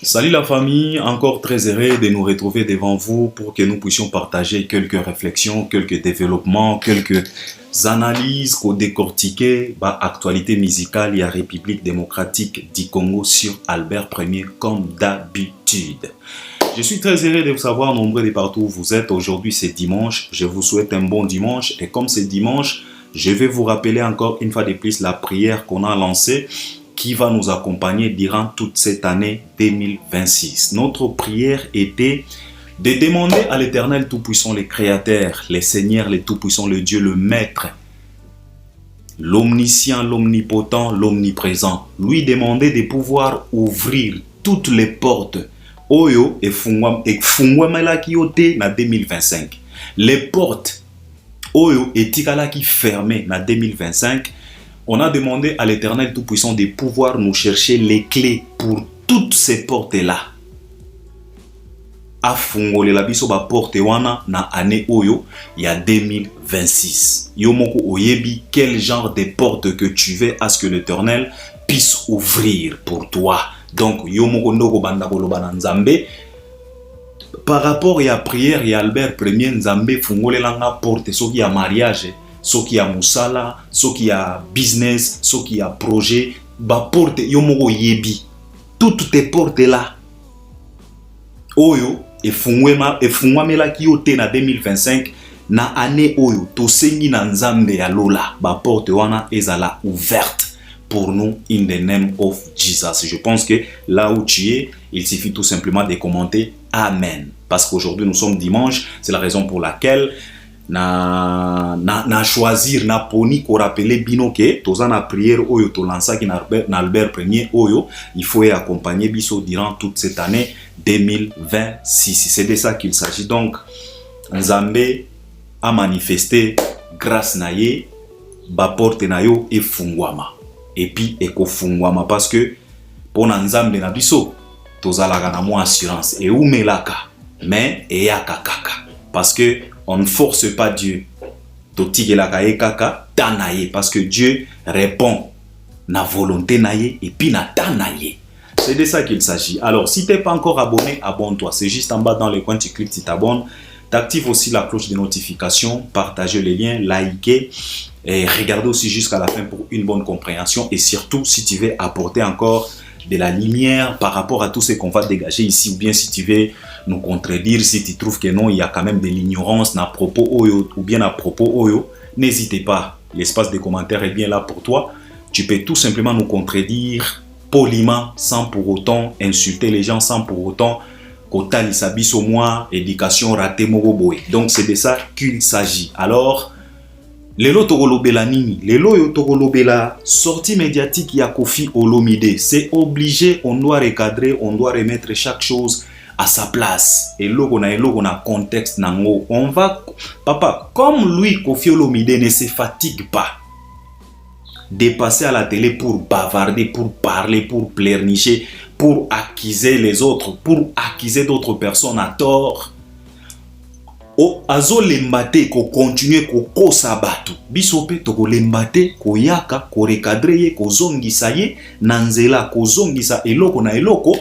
Salut la famille, encore très heureux de nous retrouver devant vous pour que nous puissions partager quelques réflexions, quelques développements, quelques analyses qu'on décortiquer l'actualité musicale et la République démocratique du Congo sur Albert Ier comme d'habitude. Je suis très heureux de vous savoir nombreux de partout où vous êtes. Aujourd'hui c'est dimanche, je vous souhaite un bon dimanche et comme c'est dimanche, je vais vous rappeler encore une fois de plus la prière qu'on a lancée qui va nous accompagner durant toute cette année 2026. Notre prière était de demander à l'Éternel Tout-Puissant, le Créateur, le Seigneur, le Tout-Puissant, le Dieu, le Maître, l'Omniscient, l'Omnipotent, l'Omniprésent, lui demander de pouvoir ouvrir toutes les portes Oyo et Fungwamela qui ote na 2025. Les portes Oyo et Tikala qui fermées na 2025. On a demandé à l'Éternel Tout-Puissant de pouvoir nous chercher les clés pour toutes ces portes-là. Afungole la biso ba porte wana na année oyo, il y a 2026. Yomoko oyebi quel genre de porte que tu veux à ce que l'Éternel puisse ouvrir pour toi. Donc yomoko ndoko banda koloba na Nzambe. Par rapport à la prière et Albert Ier Nzambe fungole langa porte soki ya mariage. Ce qui a musala, ce qui a business, ce qui a projet, ba porte yomoko yebi. Toutes tes portes là. Oyo e fungwamela ki yote na 2025 na année oyo to sengi na Nzambe ya lola. Ba porte wana ezala ouverte pour nous in the name of Jesus. Je pense que là où tu es, il suffit tout simplement de commenter Amen. Parce qu'aujourd'hui nous sommes dimanche, c'est la raison pour laquelle na choisir na poni ko rappeler bino ke toza na prière oyo to lança ki na Albert Ier oyo il faut accompagner biso durant toute cette année 2026. C'est de ça qu'il s'agit. Donc Nzambe a manifesté grâce na ye ba porte na yo e fungwama et puis eko fungwama parce que pona Nzambe na biso tozalaka na mo assurance e umelaka mais e yaka kaka parce que on ne force pas Dieu. Parce que Dieu répond na volonté naye et puis na tanaye. C'est de ça qu'il s'agit. Alors, si tu n'es pas encore abonné, abonne-toi. C'est juste en bas dans le coin, tu cliques, tu t'abonnes. Tu actives aussi la cloche de notification, partagez les liens, likez et regardez aussi jusqu'à la fin pour une bonne compréhension. Et surtout, si tu veux apporter encore de la lumière par rapport à tout ce qu'on va dégager ici, ou bien si tu veux nous contredire, si tu trouves que non, il y a quand même de l'ignorance à propos Oyo, ou bien à propos Oyo, n'hésitez pas, l'espace des commentaires est bien là pour toi. Tu peux tout simplement nous contredire poliment, sans pour autant insulter les gens, sans pour autant kotali sabis au moins, éducation raté mogoboy. Donc c'est de ça qu'il s'agit. Alors, lelo tokolobela nini? Lelo yo tokolobela sortie médiatique ya Koffi Olomide. C'est obligé, on doit recadrer, on doit remettre chaque chose à sa place. Et logo na contexte nango. On va, papa, comme lui Koffi Olomide ne se fatigue pas de passer à la télé pour bavarder, pour parler, pour pleurnicher, pour accuser les autres, pour accuser d'autres personnes à tort. O azo lembate ko continue ko kosa batu bisope to ko lembate ko yaka ko recadrer ye ko zongisa ye nanzela ko zongisa eloko na eloko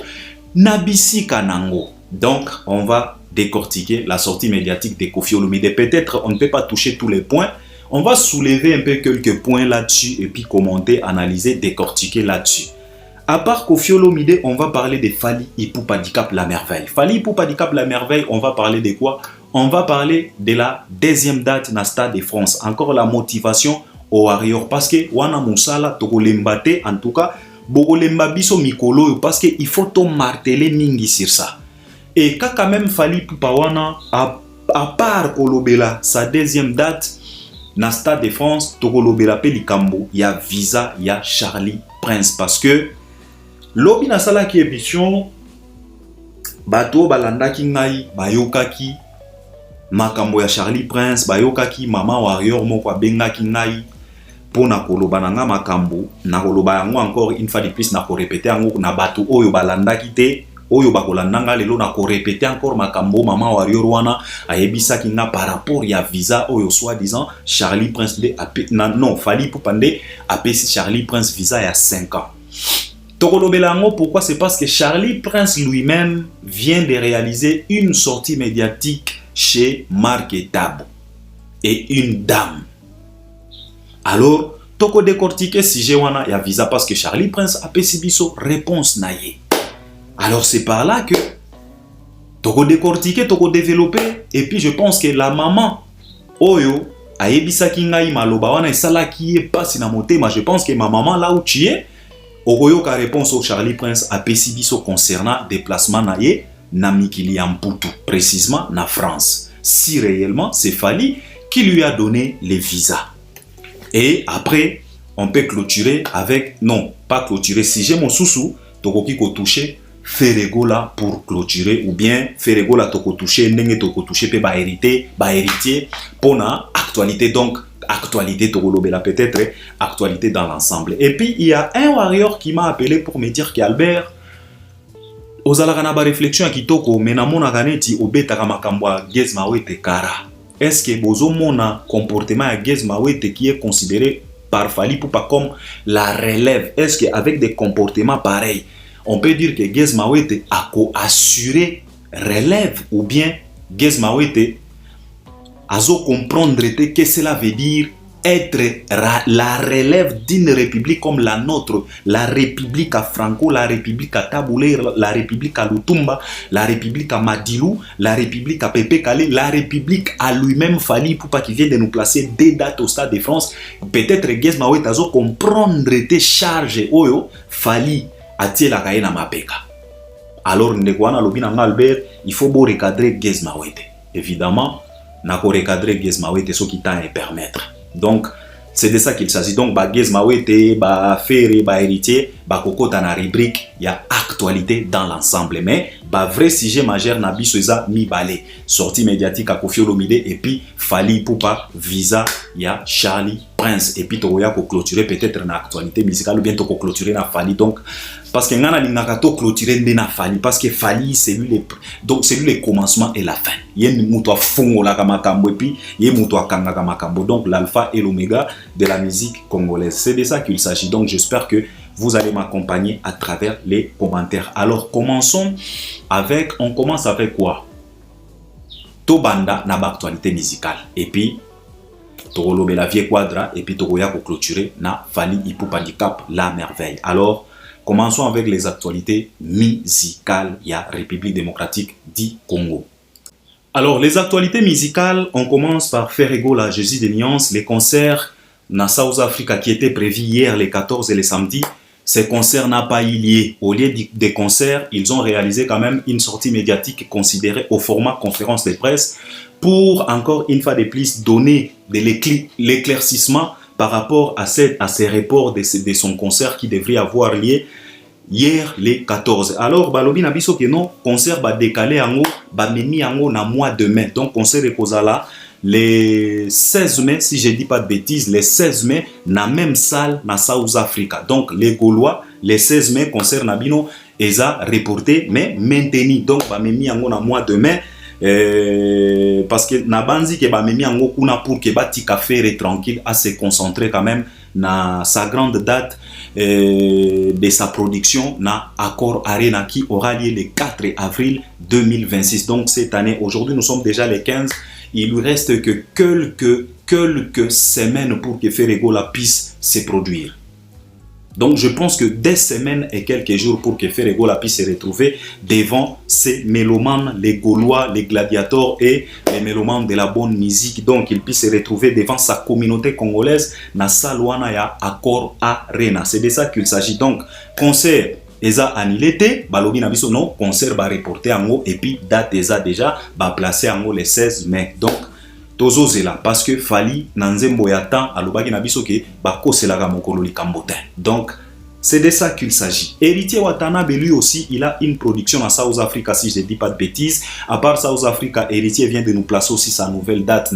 na bisika nango. Donc on va décortiquer la sortie médiatique de Koffi Olomide. Peut-être on ne peut pas toucher tous les points, on va soulever un peu quelques points là-dessus et puis commenter, analyser, décortiquer là-dessus. À part Koffi Olomide, on va parler de Fally Ipupa Dicap la merveille. Fally Ipupa Dicap la merveille, on va parler de quoi? On va parler de la deuxième date na Stade de France. Encore la motivation au Warrior. Parce que wana musala toko lembate, en tout cas, boko lemba biso mikolo parce que il faut to marteler mingi sur ça. Et quand même Fally Ipupa wana, à part kolobela sa deuxième date na Stade de France, toko lobela pe likambo, il y a Visa, il y a Charlie Prince. Parce que lobi na sala ki émission bato balandaki ngai bayokaki makambo ya Charlie Prince, bayokaki mama Warrior moko abengaki ngai pona koloba na nga makambo na koloba yango encore une fois de plus na ko répéter yango na bato oyo balandaki te oyo bakolanda nga lelo na ko répéter encore makambo mama Warrior wana ayebisaki nga par rapport ya Visa oyo soi-disant Charlie Prince non Fally Ipupa nde apesi Charlie Prince Visa ya 5 ans. Tokolobelango, pourquoi? C'est parce que Charlie Prince lui-même vient de réaliser une sortie médiatique chez Marc Etabo et une dame. Alors, toko décortiquer si wana ya visa parce que Charlie Prince a pesibiso réponse naie. Alors c'est par là que toko décortiquer, toko développer et puis je pense que la maman oyo a yebisaki ngai maloba wana esala ki est pas na motema. Je pense que ma maman là où tu es okoyo ka réponse au Charlie Prince a pesibiso concernant déplacement naie na mikili ya Mputu, précisément na France. Si réellement c'est Fally qui lui a donné les visas. Et après, on peut clôturer avec... Non, pas clôturer. Si j'ai mon sous-sous, tokoki ko toucher, Ferego là pour clôturer. Ou bien, Ferego là toko toucher, nenge toko toucher, pe ba héritier, pour na actualité. Donc, actualité tokolobela peut-être, actualité dans l'ensemble. Et puis, il y a un warrior qui m'a appelé pour me dire qu'Albert, ozalaka na ba réflexion kitoko, mais na mona kaneti obetaka makambo ya Gez Mawete kara. Est-ce que bozo mona comportement à Gez Mawete qui est considéré par Fally Ipupa comme la relève? Est-ce qu'avec des comportements pareils, on peut dire que Gez Mawete a assuré relève ou bien Gez Mawete a comprendre que cela veut dire être la relève d'une république comme la nôtre, la république à Franco, la république à Taboulé, la république à Lutumba, la république à Madilou, la république à Pepe Kale, la république à lui-même Fally Ipupa qui vient de nous placer des dates au Stade de France. Peut-être Gez Mawete a comprendre tes charges oyo Fally a tiré la caïna mapeka. Alors ndekwana lobina Albert, il faut beau recadrer Gez Mawete. Évidemment, n'a pas recadrer Gez Mawete ce qui t'a permettre. Donc, c'est de ça qu'il s'agit. Donc, Gez Mawete, Ferré, héritier, Koko dans la rubrique, il y a actualité dans l'ensemble. Mais, vrai sujet majeur, Nabi Souza, mi balé. Sortie médiatique à Koffi Olomide et puis Fally Ipupa, visa, il y a Charlie Prince. Et puis, tu vas clôturer peut-être une actualité musicale ou bien tu vas clôturer na Fally. Donc, parce que nous avons clôturé na Fally. Parce que Fally, c'est lui le commencement et la fin. Il y a une moutoua fongo la kamakambo et puis il y a une moutoua kanga kamakambo. Donc, l'alpha et l'oméga de la musique congolaise. C'est de ça qu'il s'agit. Donc, j'espère que vous allez m'accompagner à travers les commentaires. Alors, on commence avec quoi? Tobanda na actualité musicale. Et puis, Togolobe la vie quadra. Et puis, Togoya pour clôturer na Fally Ipupa Handicap la merveille. Alors, commençons avec les actualités musicales. Il y a République démocratique du Congo. Alors, les actualités musicales, on commence par Ferego, la Jésus des Nuances, les concerts na South Africa qui étaient prévus hier, les 14 et les samedis. Ces concerts n'ont pas eu lieu. Au lieu des concerts, ils ont réalisé quand même une sortie médiatique considérée au format conférence de presse pour encore une fois de plus donner de l'éclaircissement par rapport à ces reports de son concert qui devrait avoir lieu hier les 14. Alors, balobi na biso que non, concert va décaler en haut, va meni en haut na mois de mai. Donc, concert de Kozala les 16 mai, si je ne dis pas de bêtises, les 16 mai, na même salle na South Africa. Donc, les Gaulois, les 16 mai, concert Nabino, ils ont reporté, mais maintenu. Donc, va meni en haut na mois de mai. Parce que na banzi ke ba memi ango kuna pour que bati café tranquille à se concentrer quand même na sa grande date de sa production na Accor Arena qui aura lieu le 4 avril 2026. Donc cette année, aujourd'hui nous sommes déjà les 15, il lui reste que quelques semaines pour que Ferego la puisse se produire. Donc je pense que des semaines et quelques jours pour que Ferego la puisse se retrouver devant ces mélomanes, les Gaulois, les gladiateurs et les mélomanes de la bonne musique. Donc il puisse se retrouver devant sa communauté congolaise na Salwana ya Accor Arena. C'est de ça qu'il s'agit. Donc concert eza annulé, balobi na biso non, concert va reporter en haut et puis date déjà va placer en haut le 16 mai. Donc tozo zela parce que Fally nanzembo ya temps alobaki na biso ke bakoselaka mokolo likambo te. Donc c'est de ça qu'il s'agit. Héritier Watanabe lui aussi il a une production à South Africa si je ne dis pas de bêtises. À part South Africa, Héritier vient de nous placer aussi sa nouvelle date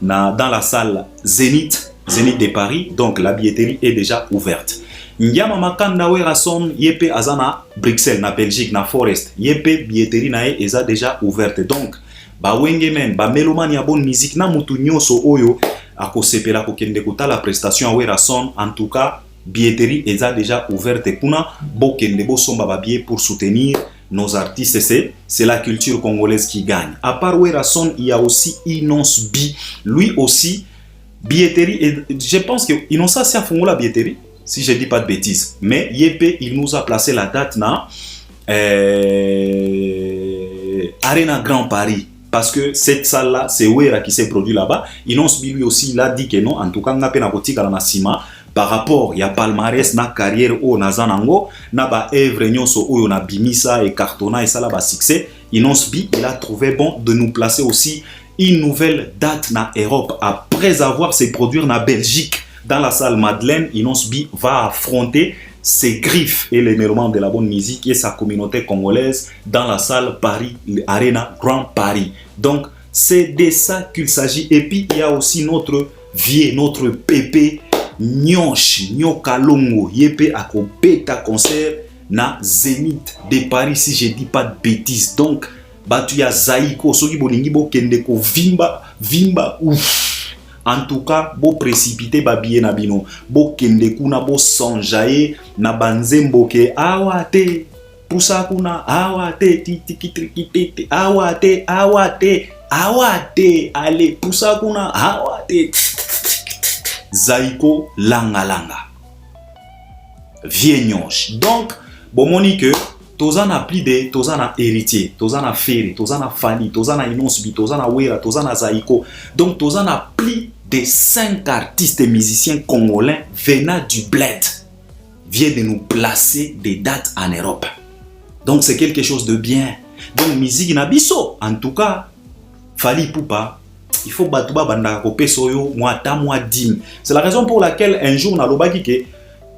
dans la salle Zénith de Paris. Donc la billetterie est déjà ouverte. Nyama makanda werason yepe azana Bruxelles na Belgique na Forest yepe billetterie na eza déjà ouverte. Donc ba wengemen ba melomani ya bonne musique na mutu nyoso oyo akosepela kokende kota la prestation à Werason. En tout cas billetterie est déjà ouverte pour nous somba billet pour soutenir nos artistes. C'est la culture congolaise qui gagne. À part Werason, il y a aussi Inonce B. Lui aussi, billetterie. Et je pense que Inonce a fait la billetterie, si je ne dis pas de bêtises. Mais Yepé, il nous a placé la date dans Arena Grand Paris. Parce que cette salle-là, c'est Wera qui s'est produit là-bas. Inonce B, lui aussi, il a dit que non. En tout cas, on a peine à côté dans la cima. Par rapport, il y a palmarès, na carrière ou na zanango, na ba œuvre nyonso ou na bimisa et cartona et ça là ba succès. Inonce B, il a trouvé bon de nous placer aussi une nouvelle date na Europe. Après avoir se produire na Belgique dans la salle Madeleine, Inonce B va affronter ses griffes et les mélomanes de la bonne musique et sa communauté congolaise dans la salle Paris, Arena Grand Paris. Donc c'est de ça qu'il s'agit. Et puis il y a aussi notre vieux, notre pépé Nyosh, Nyokalongo, Yepé ako beta concert na Zénith de Paris, si je dis pas de bêtises. Donc, batu ya Zaiko, soki bolingi bo kende ko vimba ouf. En tout cas, bo précipité ba biye na bino, bo kende kuna bo sonjaye na banzembo ke awate, pusa kuna awate, titi awate, allez, pusa kuna awate. Zaiko langa langa Viennonche. Donc bon moni que tozana plide, tozana héritier, tozana Ferry, tozana Fali, tozana Inonce B, tozana Wera, tozana Zaiko. Donc tozana plus de 5 artistes et musiciens congolais venant du bled viennent de nous placer des dates en Europe. Donc c'est quelque chose de bien. Donc musique nabiso en tout cas Fali Poupa. Il faut battre banda kopé soyo moi ta moi dim. C'est la raison pour laquelle un jour na lobaki que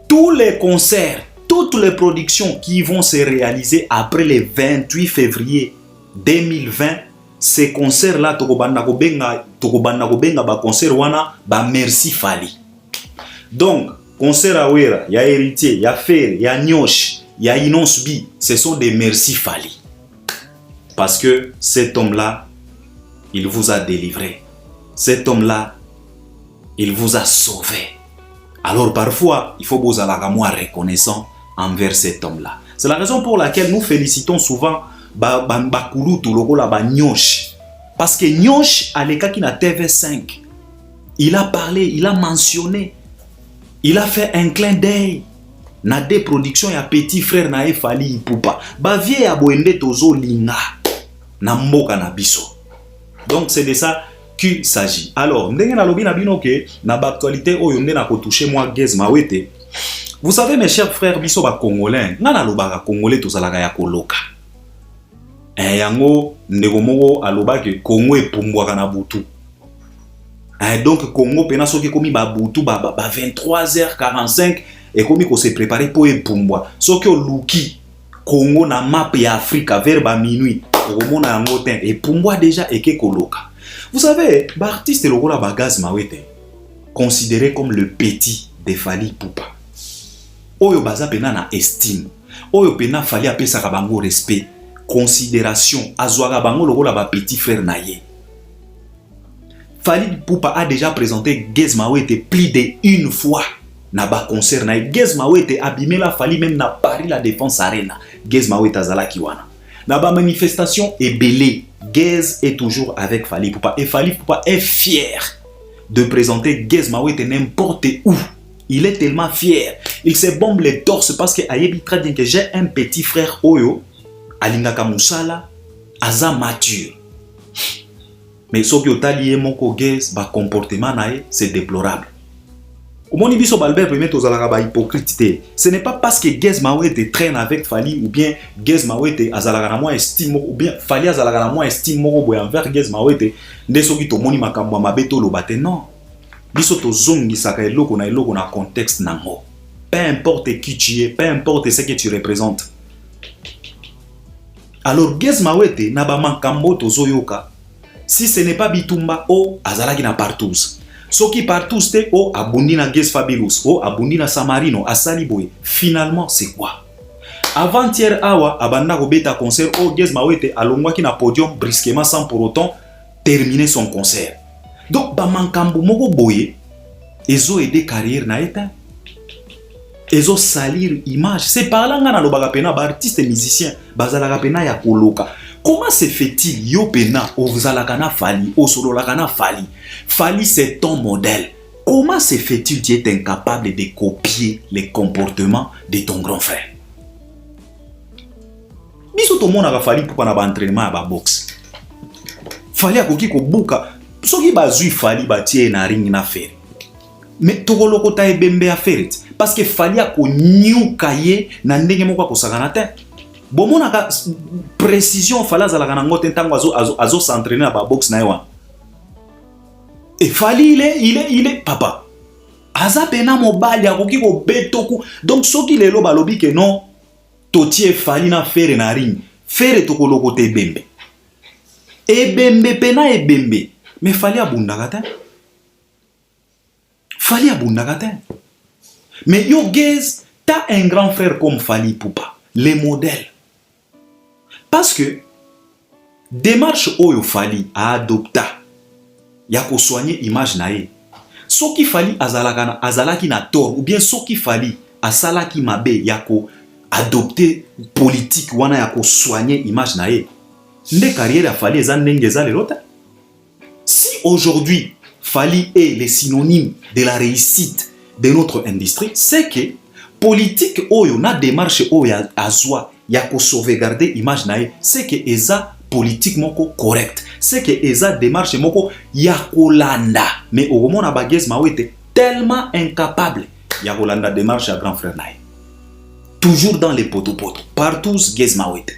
tous les concerts, toutes les productions qui vont se réaliser après le 28 février 2020, ces concerts là tokobanda kobenga ba concert wana ba merci Fali. Donc concert à Wera, ya héritier, ya Ferry, ya Nyosh, ya Inonce B, ce sont des merci Fali. Parce que cet homme là il vous a délivré. Cet homme-là, il vous a sauvé. Alors parfois, il faut vous avoir moins reconnaissant envers cet homme-là. C'est la raison pour laquelle nous félicitons souvent Bakulu Tuloko la Nyosh. Parce que Nyosh, à l'écart qui n'a TV5, il a parlé, il a mentionné, il a fait un clin d'œil. Na des productions, il y a petit frère na Fali Poupa. Ba vie a boende tozo linga na mboka na biso. Donc c'est de ça qu'il s'agit. Alors, vous savez mes chers frères biso ba congolais, ngana lobaka congolais tozalaka ya koloka. Yango ndeko moko aloba ke Congo epumbwaka na butu. Donc Congo pena soki komi ba butu ba 23h45 et komi ko se préparer pour epumbwa. Soki oluki Congo na map ya Afrika vers ba minuit. Et pour moi déjà eke koloka. Vous savez, l'artiste lokola Gaz Mawete considéré comme le petit de Fali Poupa. Oyo baza pena na estime. Oyo pena Fali apesa ka bango respect, considération, azwaka bango lokola ba petit frère naye. Fali Poupa a déjà présenté Gaz Mawete plus d'une fois na ba concert naye. Gaz Mawete abimé la Fali même na Paris la Défense Arena. Gaz Mawete azala kiwana. Dans la manifestation est belée. Gaz est toujours avec Fali Poupa. Et Fali Poupa est fier de présenter Gaz Mawete n'importe où. Il est tellement fier. Il se bombe les torses parce que Ayebi très bien que j'ai un petit frère Oyo, Alingaka Moussala, Aza mature. Mais ce qui est lié mon Gaz, ba comportement c'est déplorable. Au moment où Albert premier tozalaka hypocrite, ce n'est pas parce que Gaz Mawete traîne avec Fali ou bien Gaz Mawete azalaka na moins estime ou bien Fali azalaka na moins estime moko envers Gaz Mawete nde soki tomoni makambo mabe to lobate. Non, biso tozongisaka eloko na contexte nango. Peu importe qui tu es, peu importe ce que tu représentes. Alors Gaz Mawete na ba makambo tozoyoka, si ce n'est pas Bitumba o azalaki na Partous. Ce qui partout c'était oh abundi na Gaz Fabulous, oh abundi na Samarino, asali boy. Finalement c'est quoi? Avant-hier awa abanda robeta concert oh Gaz Mawete alongwaki na podium brusquement sans pour autant terminer son concert. Donc ba mankambo moko boye ezo aider carrière na eta. Ils ont salir image. C'est par là que nous avons artistes et musiciens. Bazalaka pena ya koloka. Comment se fait-il yo pena ozalakana fali, osololakana fali. Fali c'est ton modèle. Comment se fait-il tu es incapable de copier les comportements de ton grand frère? Biso to mona ka fali pour na ba entraînement ba boxe. Fali akoki ko buka. Soki bazui fali batie na ring na fer. Mais tokoloko ta ebembe a faire parce que fali ko nyuka ye na ndenge moko ko sakana te. Bomona ka précision fala za la kana ngote ntango azo s'entraîner na ba boxe na yewa. Et fali il est papa. Aza pena mobali akoki ko betoku. Donc soki lelo balobi ke non totie fali na fer na ring. Fer tokoloko te ebembe. Ebembe pena ebembe. Mais fali abundaka te. Fali abundaka te. Mais yo guys, t'as un grand frère comme Fali Ipupa, les modèles. Parce que démarche oyo Fali a adopté, ya ko soigner image na ye. Soki Fali azalaki na tort ou bien soki Fali asalaki mabe ya ko adopter politique wana ya ko soigner image na ye. Nde carrière ya Fali eza ndenge eza lelo te. Si aujourd'hui Fali est le synonyme de la réussite de notre industrie, c'est que politique oyo na démarche oyo azwa ya ko sauvegarder image nae, c'est que eza politique moko correct, c'est que eza démarche moko ya kolanda. Mais au moment na bagez mawete tellement incapable ya kolanda démarche à grand frère nae. Toujours dans les poteaux partout gez mawete.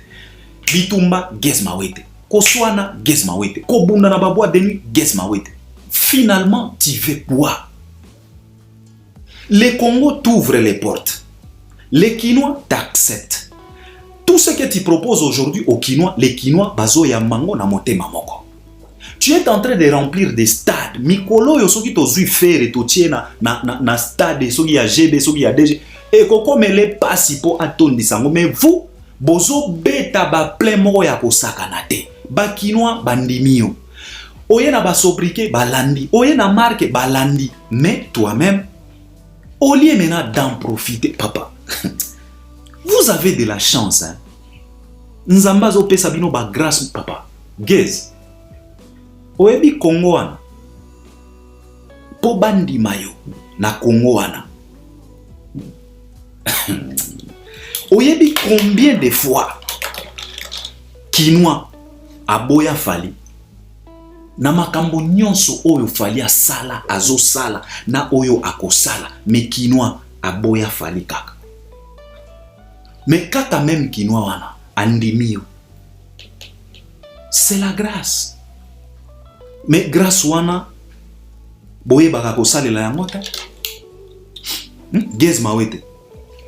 Bitumba gez mawete. Koswana gez mawete. Kobunda na babwa deni gez mawete. Finalement, tu veux quoi? Les Congo t'ouvrent les portes. Les Quinois t'acceptent. Tout ce que tu proposes aujourd'hui aux Quinois, les Quinois, bazo ya mango na motema moko. Tu es en train de remplir des stades. Mikolo yo soki tozui faire to tiena na stade soki ya GB soki ya DG. Et koko mele pasi po atondi sango. Mais vous, bozo beta ba plein moko ya kosakana te. Ba Quinois bandimio. Oye na ba sobriquet balandi, oye na marque balandi, mais toi-même, au lieu maintenant d'en profiter, papa, vous avez de la chance, hein. Nzamba zo pesa bino ba grâce, papa. Gez, oyebi Congo wana, po bandi mayo na Congo wana. Oyebi combien de fois Quinois aboya Fali na makambo nyonso oyo Fali asala azo sala na oyo akosala, mais Quinois aboya Fali kaka. Mais kaka même Quinois wana andimio, c'est la grâce. Mais grâce wana boye baka kosalela yango te. Gez mawete,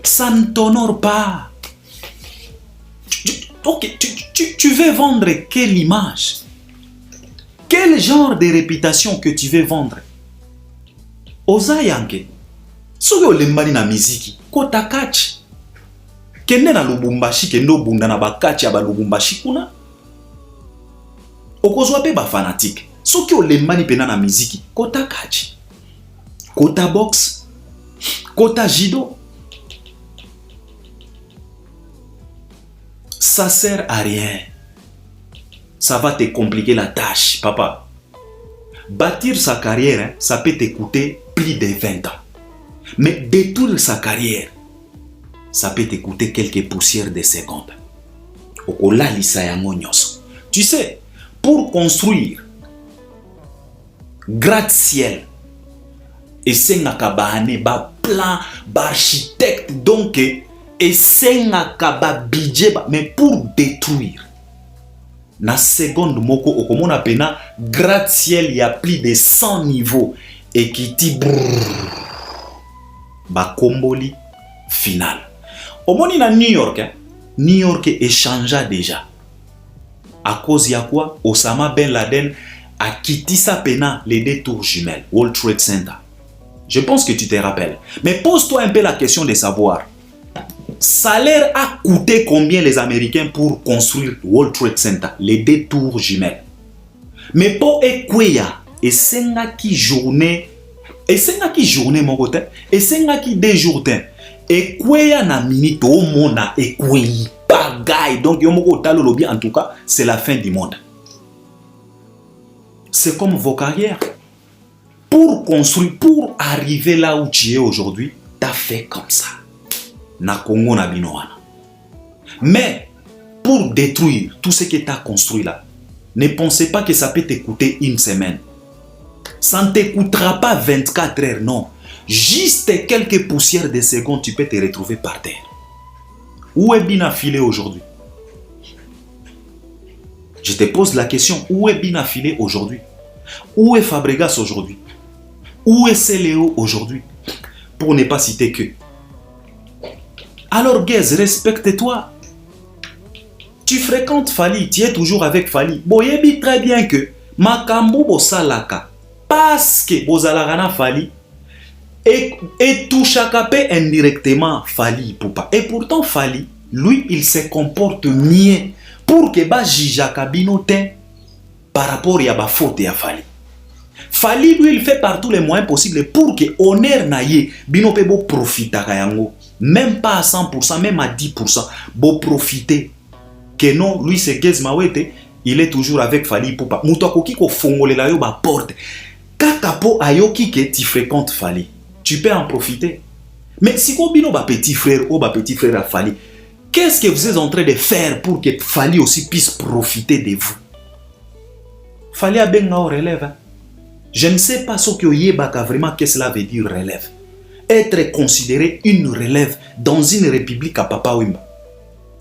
ça ne t'honore pas. Ok, tu veux vendre quelle image? Quel genre de réputation que tu veux vendre? Oza yanke. Soki olembani na miziki, kota kachi. Kende na Lubumbashi, kende obunda na bakachi ya ba Lubumbashi kuna. Okozwa pe ba fanatique. Soki olembani pena na miziki, kota kachi. Kota box, kota judo. Ça sert à rien. Ça va te compliquer la tâche, papa. Bâtir sa carrière, hein, ça peut te coûter plus de 20 ans. Mais détruire sa carrière, ça peut te coûter quelques poussières de secondes. Tu sais, pour construire gratte-ciel, et c'est un plan d'architecte, donc, et c'est un budget, mais pour détruire. Na seconde moko okomona pena gratte-ciel y a plus de 100 niveaux et qui ti ba komboli final. Omoni na New York, hein? New York échangea déjà. À cause ya quoi? Osama Ben Laden a quitté sa pena les deux tours jumelles, World Trade Center. Je pense que tu te rappelles. Mais pose-toi un peu la question de savoir. Ça leur a coûté combien les Américains pour construire World Trade Center, les deux tours jumelles. Mais pour Ekweya, et c'est qui journée mon côté, et c'est qui deux jours, Ekweya na minute au mona ekweyi bagaille. Donc yomoko talo lobi en tout cas, c'est la fin du monde. C'est comme vos carrières. Pour construire, pour arriver là où tu es aujourd'hui, tu as fait comme ça. Na Congo na binoana. Mais pour détruire tout ce que tu as construit là, ne pensez pas que ça peut t'écouter une semaine. Ça ne t'écoutera pas 24 heures, non. Juste quelques poussières de secondes, tu peux te retrouver par terre. Où est Bina Filé aujourd'hui? Je te pose la question, où est Bina Filé aujourd'hui? Où est Fabregas aujourd'hui? Où est Céléo aujourd'hui? Pour ne pas citer que. Alors, Guez, respecte-toi. Tu fréquentes Fali, tu es toujours avec Fali. Boyebi très bien que Makambo Bosalaka, parce que Bosalagana Fali, et touchakape indirectement Fali Poupa. Et pourtant Fali, lui, il se comporte mieux pour que ba jijakabino te par rapport à ba faute à Fali. Fali, lui, il fait par tous les moyens possibles pour que honneur naye bino pe bo profita kayango. Même pas à 100%, même à 10%, bo profiter. Que non, lui c'est Guez Mawete, il est toujours avec Fali Poupa. Moutako kiko fongole la yo ba porte. Kakapo ayoki que tu fréquentes Fali. Tu peux en profiter. Mais si vous avez un petit frère ou un petit frère à Fali, qu'est-ce que vous êtes en train de faire pour que Fali aussi puisse profiter de vous? Fali a bien relève. Hein? Je ne sais pas ce que Yebaka vraiment qu'est-ce que cela veut dire relève. Être considéré une relève dans une république à Papa Wimba,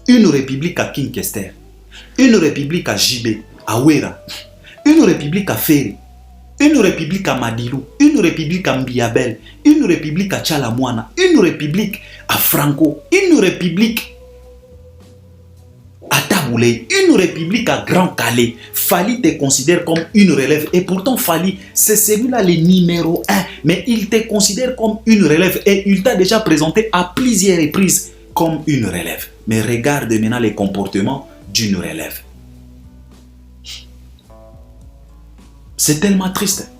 une république à Kinkester, une république à Jibé, à Ouera, une république à Ferry, une république à Madilou, une république à Mbiabel, une république à Tchalamouana, une république à Franco, une république à Taboulé, une république à Grand Calais. Fali te considère comme une relève. Et pourtant, Fali, c'est celui-là le numéro 1. Mais il te considère comme une relève. Et il t'a déjà présenté à plusieurs reprises comme une relève. Mais regarde maintenant les comportements d'une relève. C'est tellement triste.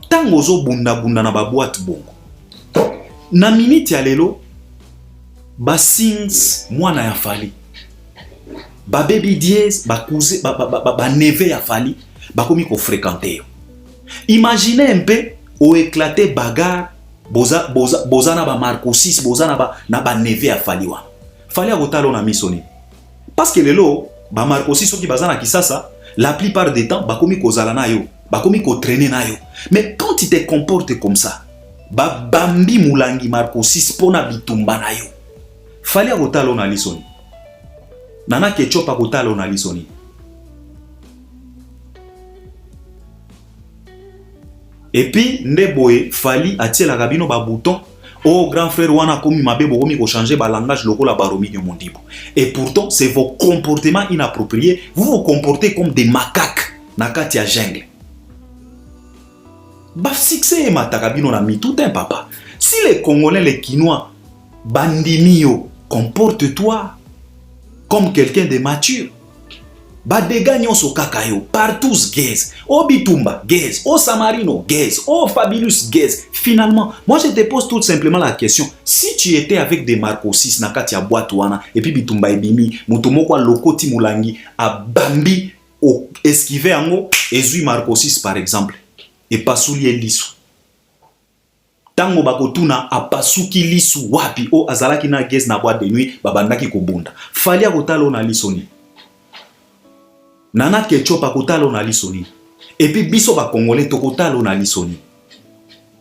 Tant ozo bunda bunda na ba boîte bongo. Na minute ya lelo ba sings mwana ya Fali. Ba baby diez ba cousin ba neve ya Fali ba komi ko fréquenter. Imaginez un peu au éclaté bagarre boza na ba Marco 6 boza na ba neve ya Fali wa. Fali a gotalo na misoni. Parce que lelo ba Marco 6 soki bazana kisasa la plupart des temps ba komi ko zala na yo. Bakomi ko traîner na yo. Mais quand tu te comportes comme ça, ba bambi mulangi Marco 6 pona bitumba na yo. Fali akotalo na lisoni. Nana Ketchup akotalo na lisoni. Et puis ndeboye Fali atiela kabino ba bouton. Oh grand frère wana komi mabe bokomi ko changer ba langage lokola baromi de mondibo. Et pourtant c'est vos comportements inappropriés. Vous vous comportez comme des macaques nakati ya jungle. Bah succès et matakabino na mi tout un papa. Si les Congolais, les Quinois, bandimio, comporte-toi comme quelqu'un de mature. Bah dégagnons au kakayo, partout Guez, au Bitumba, Guez, au Samarino, Guez, au Fabulous Guez. Finalement, moi je te pose tout simplement la question. Si tu étais avec des Marco 6 nakatia boatouana et puis Bitumba et Bimi, Mutomokwa Loko Timulangi, à Bambi, au esquiver en haut, et Zui Marco 6 par exemple. Et pasuli lisu. Tango bakotuna apasuki lisu wapi o azalaki na Guez na boîte de nuit babandaki kobunda. Fali akotalo na lisoni. Nana Ketchup akotalo na lisoni. Et puis biso ba Congolais tokotalo na lisoni.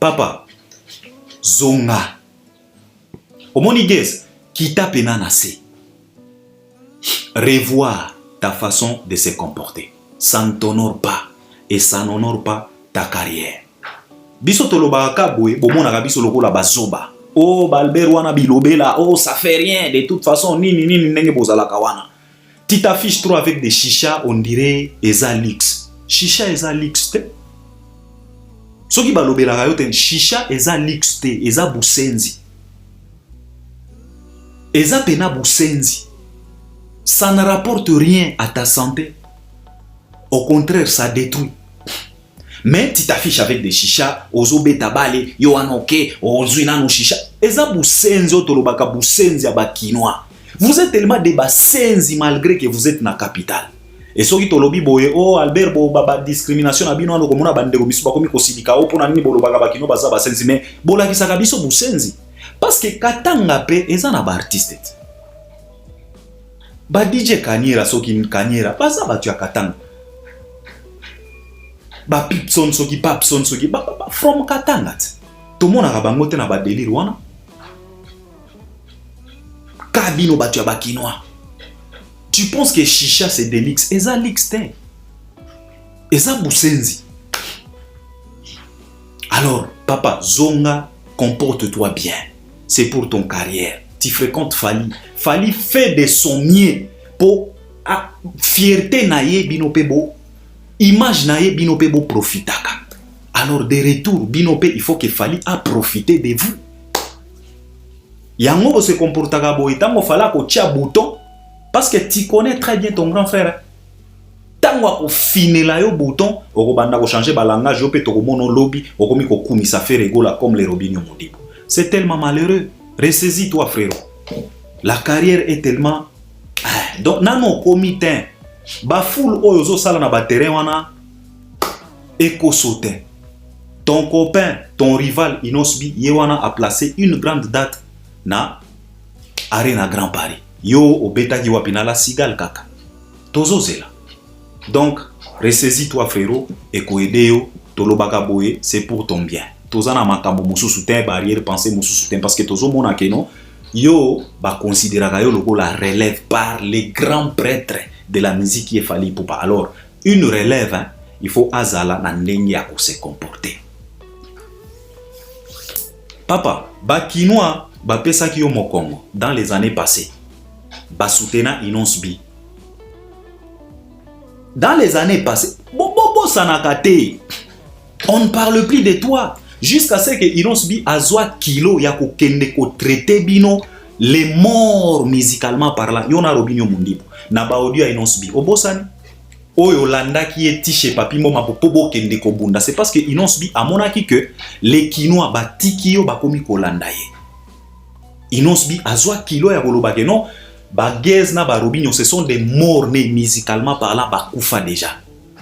Papa zonga. Omoni Guez kita pena na se. Revoir ta façon de se comporter. Ça ne t'honore pas et ça n'honore pas ta carrière. Biso toloba kabwe bomona kabiso lokola bazoba. Oh Balbert wana bilobela, oh ça fait rien de toute façon nini nenge bozala kawana. Tu t'affiches trop avec des chichas, on dirait eza luxe. Chicha eza luxe te. Soki balobela kayo ten chicha eza luxe te, eza busenzi. Eza pena busenzi. Ça ne rapporte rien à ta santé. Au contraire, ça détruit. Mais tu t'affiches avec des chichas, ozo beta bale, yo anoke, ozo inano chicha. Eza busenzi otolobaka busenzi ya bakinois. Vous êtes tellement des basenzi malgré que vous êtes na capitale. Et soki tolobi boye oh Albert bo baba discrimination na bino ko mona bandeko biso bakomi ko sidika o pona nini bolobaka bakinois baza basenzi mais bolakisaka biso busenzi parce que Katanga pe eza na ba artiste. Ba DJ Kanyera soki Kanyera baza batu ya Katanga. Ba Pipson soki Papson soki ba from Katanga. Tout le monde a bango te na ba délire wana. Kabino batu ya bakinois. Tu penses que chicha c'est des lix? Eza lixte. Eza busenzi. Alors, papa, zonga, comporte-toi bien. C'est pour ton carrière. Tu fréquentes Fali. Fali fait de son mieux pour fierté naie binopebo. Image naie binopebo profitaka. Alors, de retour, binopé, il faut que Fali a profité de vous. Yango se comportaka boy tango fala ko tia bouton parce que tu connais très bien ton grand frère. Tango ko finela yo bouton oko banda ko changer ba langage yo pe to ko mono lobby oko mi ko kumisa faire gola comme les Robinho Modibo. C'est tellement malheureux. Ressaisis-toi frérot. La carrière est tellement donc nano comité ba foule oyo zo sala na ba terrain wana eko sauter. Ton copain, ton rival Inosbi Yewana a placé une grande date na Arena Grand Paris. Yo obeta ki wapinala sigal kaka. Tozo zela. Donc, ressaisis-toi frérot et koede yo tolobaka boye, c'est pour ton bien. Toza na makambo mususu te barrière pensée mususu te parce que tozo mona keno yo ba considéraka yo loko la relève par les grands prêtres de la musique qui est Fally Ipupa. Alors, une relève hein, il faut azala na ndenge ya ko se comporter. Papa, ba kinois ba pesa ki yo mokongo dans les années passées. Ba soutena Inosbi. Dans les années passées, bobo sanakate. On ne parle plus de toi jusqu'à ce que Inosbi azwa kilo ya ko kende ko traiter bino les morts musicalement parlant. Yona Robinho Modibo na ba audio ya Inosbi. Obosani oyo landa qui est tiché papi moma popo kende ko bunda. C'est parce que Inosbi a monaki que les kinois ba tikio ba komi ko landa ye. Inosbi azwa kilo ya koloba ke non ba gez na ba Robinho ce sont des morts nés musicalement parlant ba kufa déjà.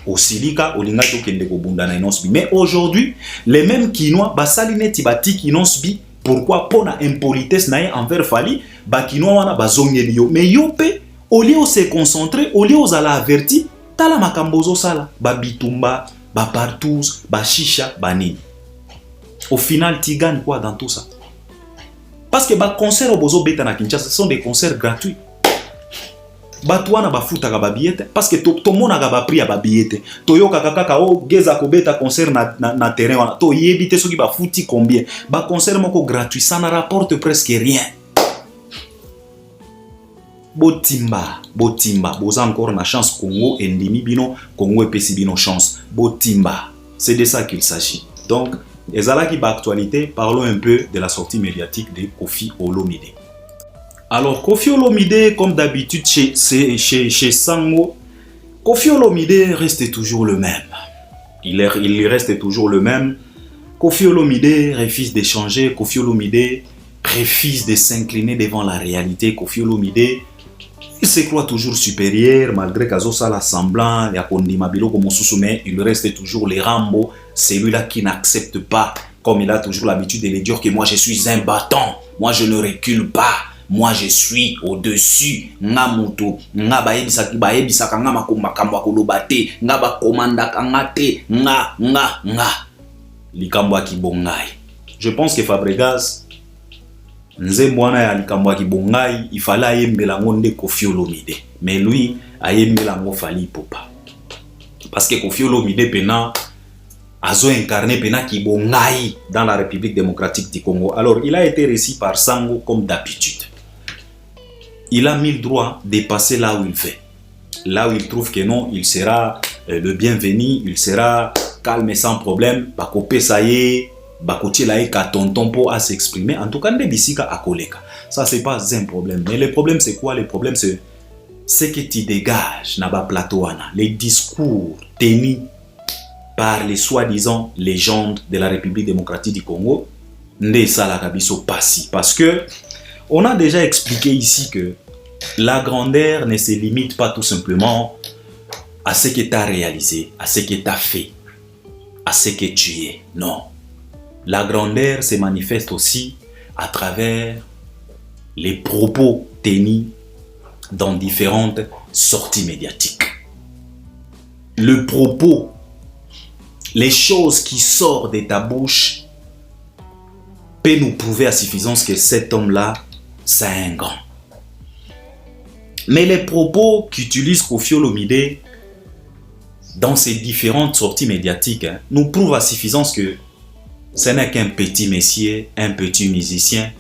Au silika olinga to kende ko bunda na Inosbi. Mais aujourd'hui les mêmes kinois ba saline ti ba tik Inosbi pourquoi pona impolitesse na envers Fally ba kinois wana ba zongeli yo. Mais yo pe au lieu se concentrer au lieu aux ala averti tala makambozo sala ba bitumba ba partous ba chicha ba nini. Au final tu gagnes quoi dans tout ça? Parce que les concerts au Bozo Beta na Kinshasa, ce sont des concerts gratuits. Batouana ba futa ka ba billet parce que tout le monde a ba prix à ba billet. Toyo kaka o geza ko beta concert na terrain wana. To yebite soki ba futi combien? Ba concert moko gratuit, ça ne rapporte presque rien. Botimba, boza encore na chance Congo endemi bino, Congo epesi bino chance. Botimba, c'est de ça qu'il s'agit. Donc et ça là qui va actualité, parlons un peu de la sortie médiatique de Koffi Olomide. Alors Koffi Olomide, comme d'habitude chez Sango, Koffi Olomide reste toujours le même. Il reste toujours le même. Koffi Olomide refuse d'échanger. Koffi Olomide refuse de s'incliner devant la réalité. Koffi Olomide, il se croit toujours supérieur malgré qu'Azo Sala semblant, mais il reste toujours les Rambo, celui-là qui n'accepte pas, comme il a toujours l'habitude de le dire que moi je suis un battant, moi je ne recule pas, moi je suis au-dessus, nga moto, nga baebisaki baebisaka nga makambo akolobate, nga bakomandaka nga te, nga. Likambo akibongai. Je pense que Fabregas Nzembwana ya likambo akibongai, il fallait ayembela ngonde Koffi Olomide. Mais lui, ayembela ngo Fally Ipupa. Parce que Koffi Olomide pena azo incarné pena kibongai dans la République démocratique du Congo. Alors, il a été reçu par Sango comme d'habitude. Il a mis le droit de passer là où il fait. Là où il trouve que non, il sera le bienvenu, il sera calme et sans problème. Bakopé ça y est. Bakotier là et tonton pour à s'exprimer. En tout cas, Ndebisika a koleka. Ça c'est pas un problème. Mais le problème c'est quoi? Le problème c'est que tu dégages Naba Platoana les discours tenus par les soi-disant légendes de la République démocratique du Congo. nde salaka biso pasi. Parce que on a déjà expliqué ici que la grandeur ne se limite pas tout simplement à ce que tu as réalisé, à ce que tu as fait, à ce que tu es. Non. La grandeur se manifeste aussi à travers les propos tenus dans différentes sorties médiatiques. Le propos, les choses qui sortent de ta bouche peut nous prouver à suffisance que cet homme-là, c'est un grand. Mais les propos qu'utilise Koffi Olomide dans ces différentes sorties médiatiques nous prouvent à suffisance que ce n'est qu'un petit messier, un petit musicien.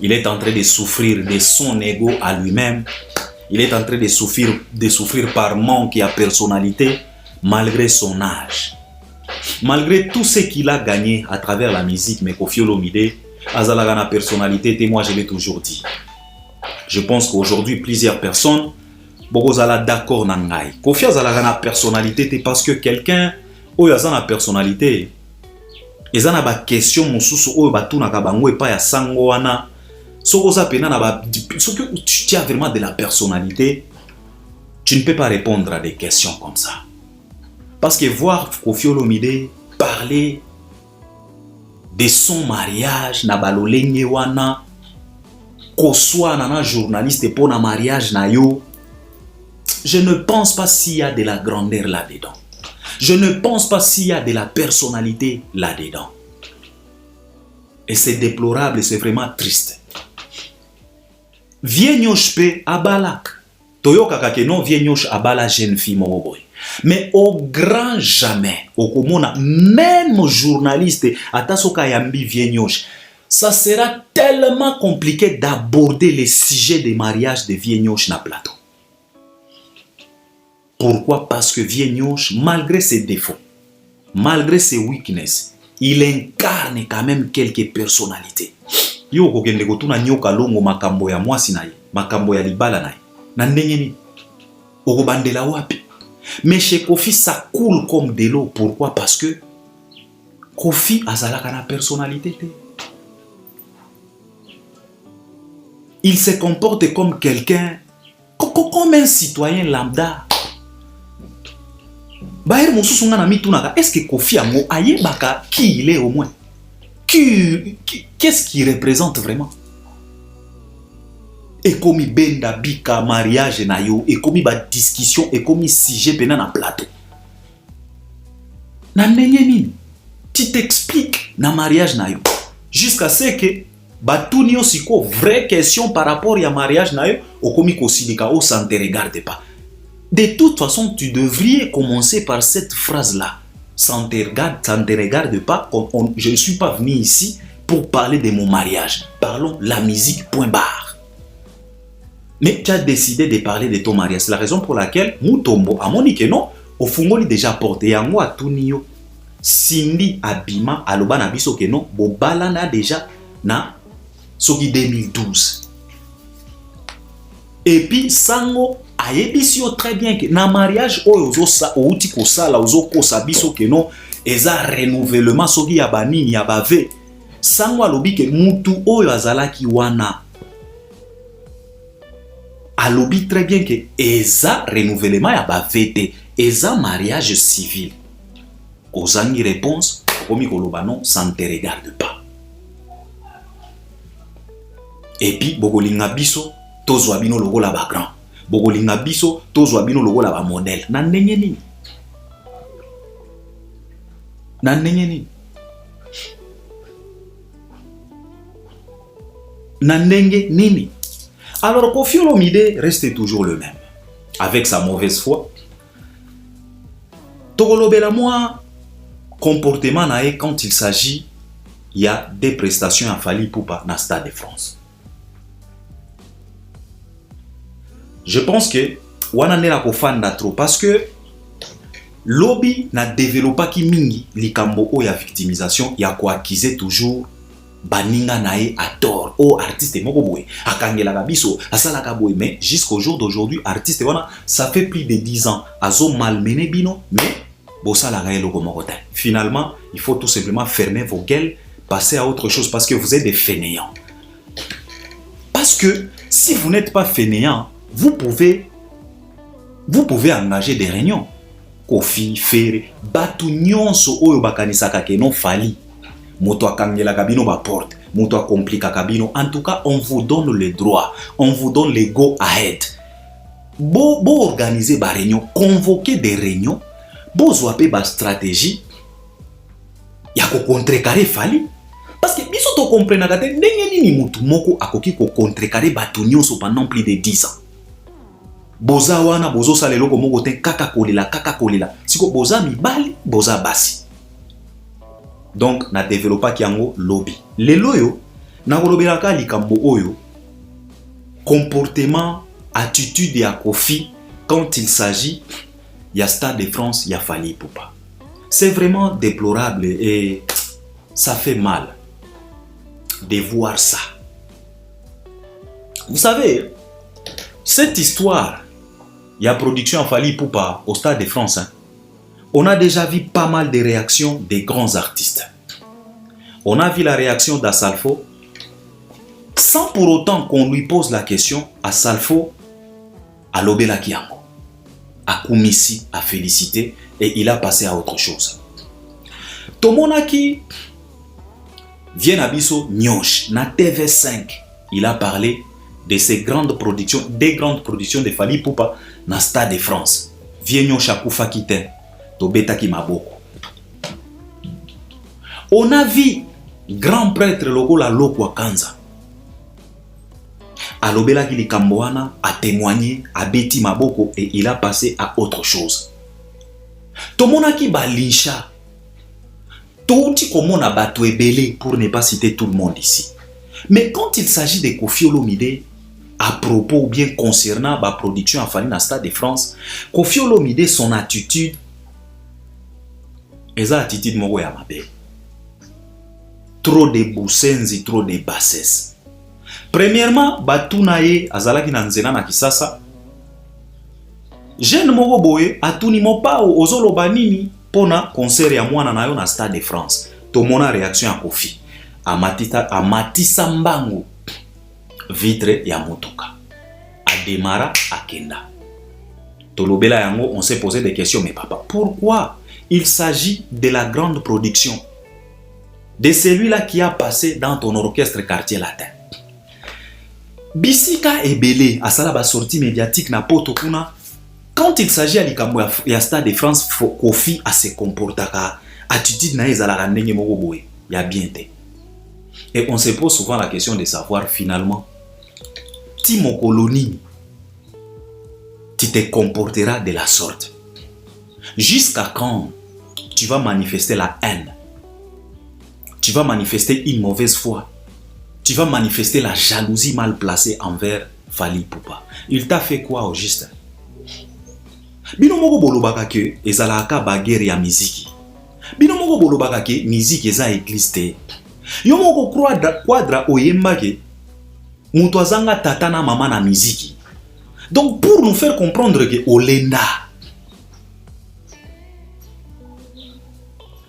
Il est en train de souffrir de son ego à lui-même. Il est en train de souffrir par manque à personnalité, malgré son âge. Malgré tout ce qu'il a gagné à travers la musique, mais Koffi Olomide, azalaga na personnalité, et moi je l'ai toujours dit. Je pense qu'aujourd'hui, plusieurs personnes, beaucoup sont d'accord nangai. Koffi azalaga na personnalité, parce que quelqu'un, oyo aza na personnalité, eza na ba question mosusu oyo batunaka bango epai ya sango wana. Si tu as vraiment de la personnalité, tu ne peux pas répondre à des questions comme ça. Parce que voir Koffi Olomide parler de son mariage, na balolenge wana, koswa nana journaliste pour na mariage na yo, je ne pense pas s'il y a de la grandeur là-dedans. Je ne pense pas s'il y a de la personnalité là-dedans. Et c'est déplorable, c'est vraiment triste. Vienyosh pe abalak. Toyoka kakeno vienyosh abala jeune fille moboy. Mais au grand jamais, au komona, même journaliste, atasoka yambi vienyosh, ça sera tellement compliqué d'aborder les sujets des mariages de vienyosh na plateau. Pourquoi? Parce que vienyosh, malgré ses défauts, malgré ses weaknesses, il incarne quand même quelques personnalités. Yo kokende kotuna nyoka longo makambo ya mwasi na ye, makambo ya libala na ye. Na ndenge ni okobandela wapi? Mais chez Koffi ça coule comme de l'eau. Pourquoi? Parce que Koffi azalaka na personnalité. Il se comporte comme quelqu'un, comme un citoyen lambda. Baer mosusu nga na mitunaka, est-ce que Koffi amo ayebaka qui il est au moins? Qu'est-ce qu'il représente vraiment? Et comme benda bika mariage na yo, et comme ba discussion, et comme sujet pena na plateau. Na ndenge nini? Tu t'expliques na mariage na yo. Jusqu'à ce que batuni yo siko vraie question par rapport à mariage na yo, o komi kosilika o ça ne te regarde pas. De toute façon, tu devrais commencer par cette phrase-là. Ça ne te regarde pas. Je ne suis pas venu ici pour parler de mon mariage. Parlons la musique, point barre. Mais tu as décidé de parler de ton mariage. C'est la raison pour laquelle Mutombo, à mon non, au fond, déjà porté à moi, tout nio. Cindy Abima, aloba na biso ke non, bobala na déjà na soki 2012. Et puis, sango, ayebisi yo très bien que na mariage oyo ozosa outi kosala ozokosa biso ke non eza renouvellement soki ya banini ya bave sango alobi ke mutu oyo azalaki wana alobi très bien que eza renouvellement ya bave te eza mariage civil. Ozangi réponse komi koloba non, ça ne te regarde pas. Et puis bokolinga biso tozwa bino lokola ba grand. Bokolinga biso tozwa bino lokola ba modèle. Na ndenge nini? Na ndenge nini? Na ndenge nini? Alors Koffi Olomide reste toujours le même. Avec sa mauvaise foi. Tokolobela moi comportement nae quand il s'agit il y a des prestations à Fally Ipupa na Stade de France. Je pense que wana nela kofanda trop parce que lobby na développé ki mingi likambo o ya victimisation ya ko accuser toujours baninga nae à tort o artiste moko boye akangela kabiso asala ka boye mais jusqu'au jour d'aujourd'hui artiste wana ça fait plus de 10 ans azo malmené bino mais Finalement, il faut tout simplement fermer vos gueules, passer à autre chose parce que vous êtes des fainéants. Parce que si vous n'êtes pas fainéant, vous pouvez engager des réunions. Kofi, Ferre, batu nyonso oyo bakanisaka ke non fali. Moto akangela kabino ba porte, moto akomplika kabino. En tout cas, on vous donne le droit, on vous donne le go ahead. Bo organiser ba réunion, convoquer des réunions, bo zwape ba stratégie. Ya ko contrecarrer fali. Parce que biso to comprendre kate ndenge nini mutu moko akoki ko contrecarrer batu nyonso pendant plus de 10 ans. Boza wana bozo salelo ko moko te kaka kolela. Siko boza mibali, boza basi. Donc na développa ki yango lobby. Lelo yo na kolobelaka likambo oyo comportement, attitude ya Kofi quand il s'agit ya Stade de France ya Fally Ipupa. C'est vraiment déplorable et ça fait mal de voir ça. Vous savez, cette histoire, il y a production Fally Ipupa au Stade de France. Hein. On a déjà vu pas mal de réactions des grands artistes. On a vu la réaction d'Assalfo, sans pour autant qu'on lui pose la question, Assalfo a lobé la Kiango, a Koumissi, a félicité et il a passé à autre chose. Tomonaki vient à Bisso Nyosh, na TV5, il a parlé de ces grandes productions, des grandes productions de Fally Ipupa dans le Stade de France. Viens Chakufa Kite, Tobeta Kimaboko. On a vu grand prêtre Lokola Lokwa Kanza. Alobela Kili Kamboana a témoigné à Betty Maboko et il a passé à autre chose. Tomonaki Balinsha. Touti komona Batouebele pour ne pas citer tout le monde ici. Mais quand il s'agit de Kofi Olomide, à propos ou bien concernant la production en Fally dans le Stade de France, Kofi Olomide, son attitude, et sa attitude moko ya mabe. Trop de boussenzi, trop de bassesse. Premièrement, Batunaye azalaki na nzela na Kisasa. Jeune moko boye atuni mopa ozoloba nini pona concert ya mwana na yo na Stade de France. Tomona réaction ya Kofi. Amatisa mbangu vitre ya motoka. Ademara akenda. Tolobela yango, on s'est posé des questions, mais papa, pourquoi il s'agit de la grande production de celui-là qui a passé dans ton orchestre quartier latin? Bisika ebele asala ba sortie médiatique na poto kuna. Quand il s'agit à likambo ya Stade de France, Kofi a se comportaka attitude na ezala ndenge moko boye ya bien te. Et on se pose souvent la question de savoir finalement, Timo Koloni, tu te comporteras de la sorte. Jusqu'à quand tu vas manifester la haine? Tu vas manifester une mauvaise foi. Tu vas manifester la jalousie mal placée envers Fally Ipupa. Il t'a fait quoi au juste? Bino moko bolobaka ke ezalaka baguerre ya miziki. Bino moko bolobaka ke miziki eza église te. Yo moko quadra oyembake mutu azanga tata na mama na miziki. Donc pour nous faire comprendre que olenda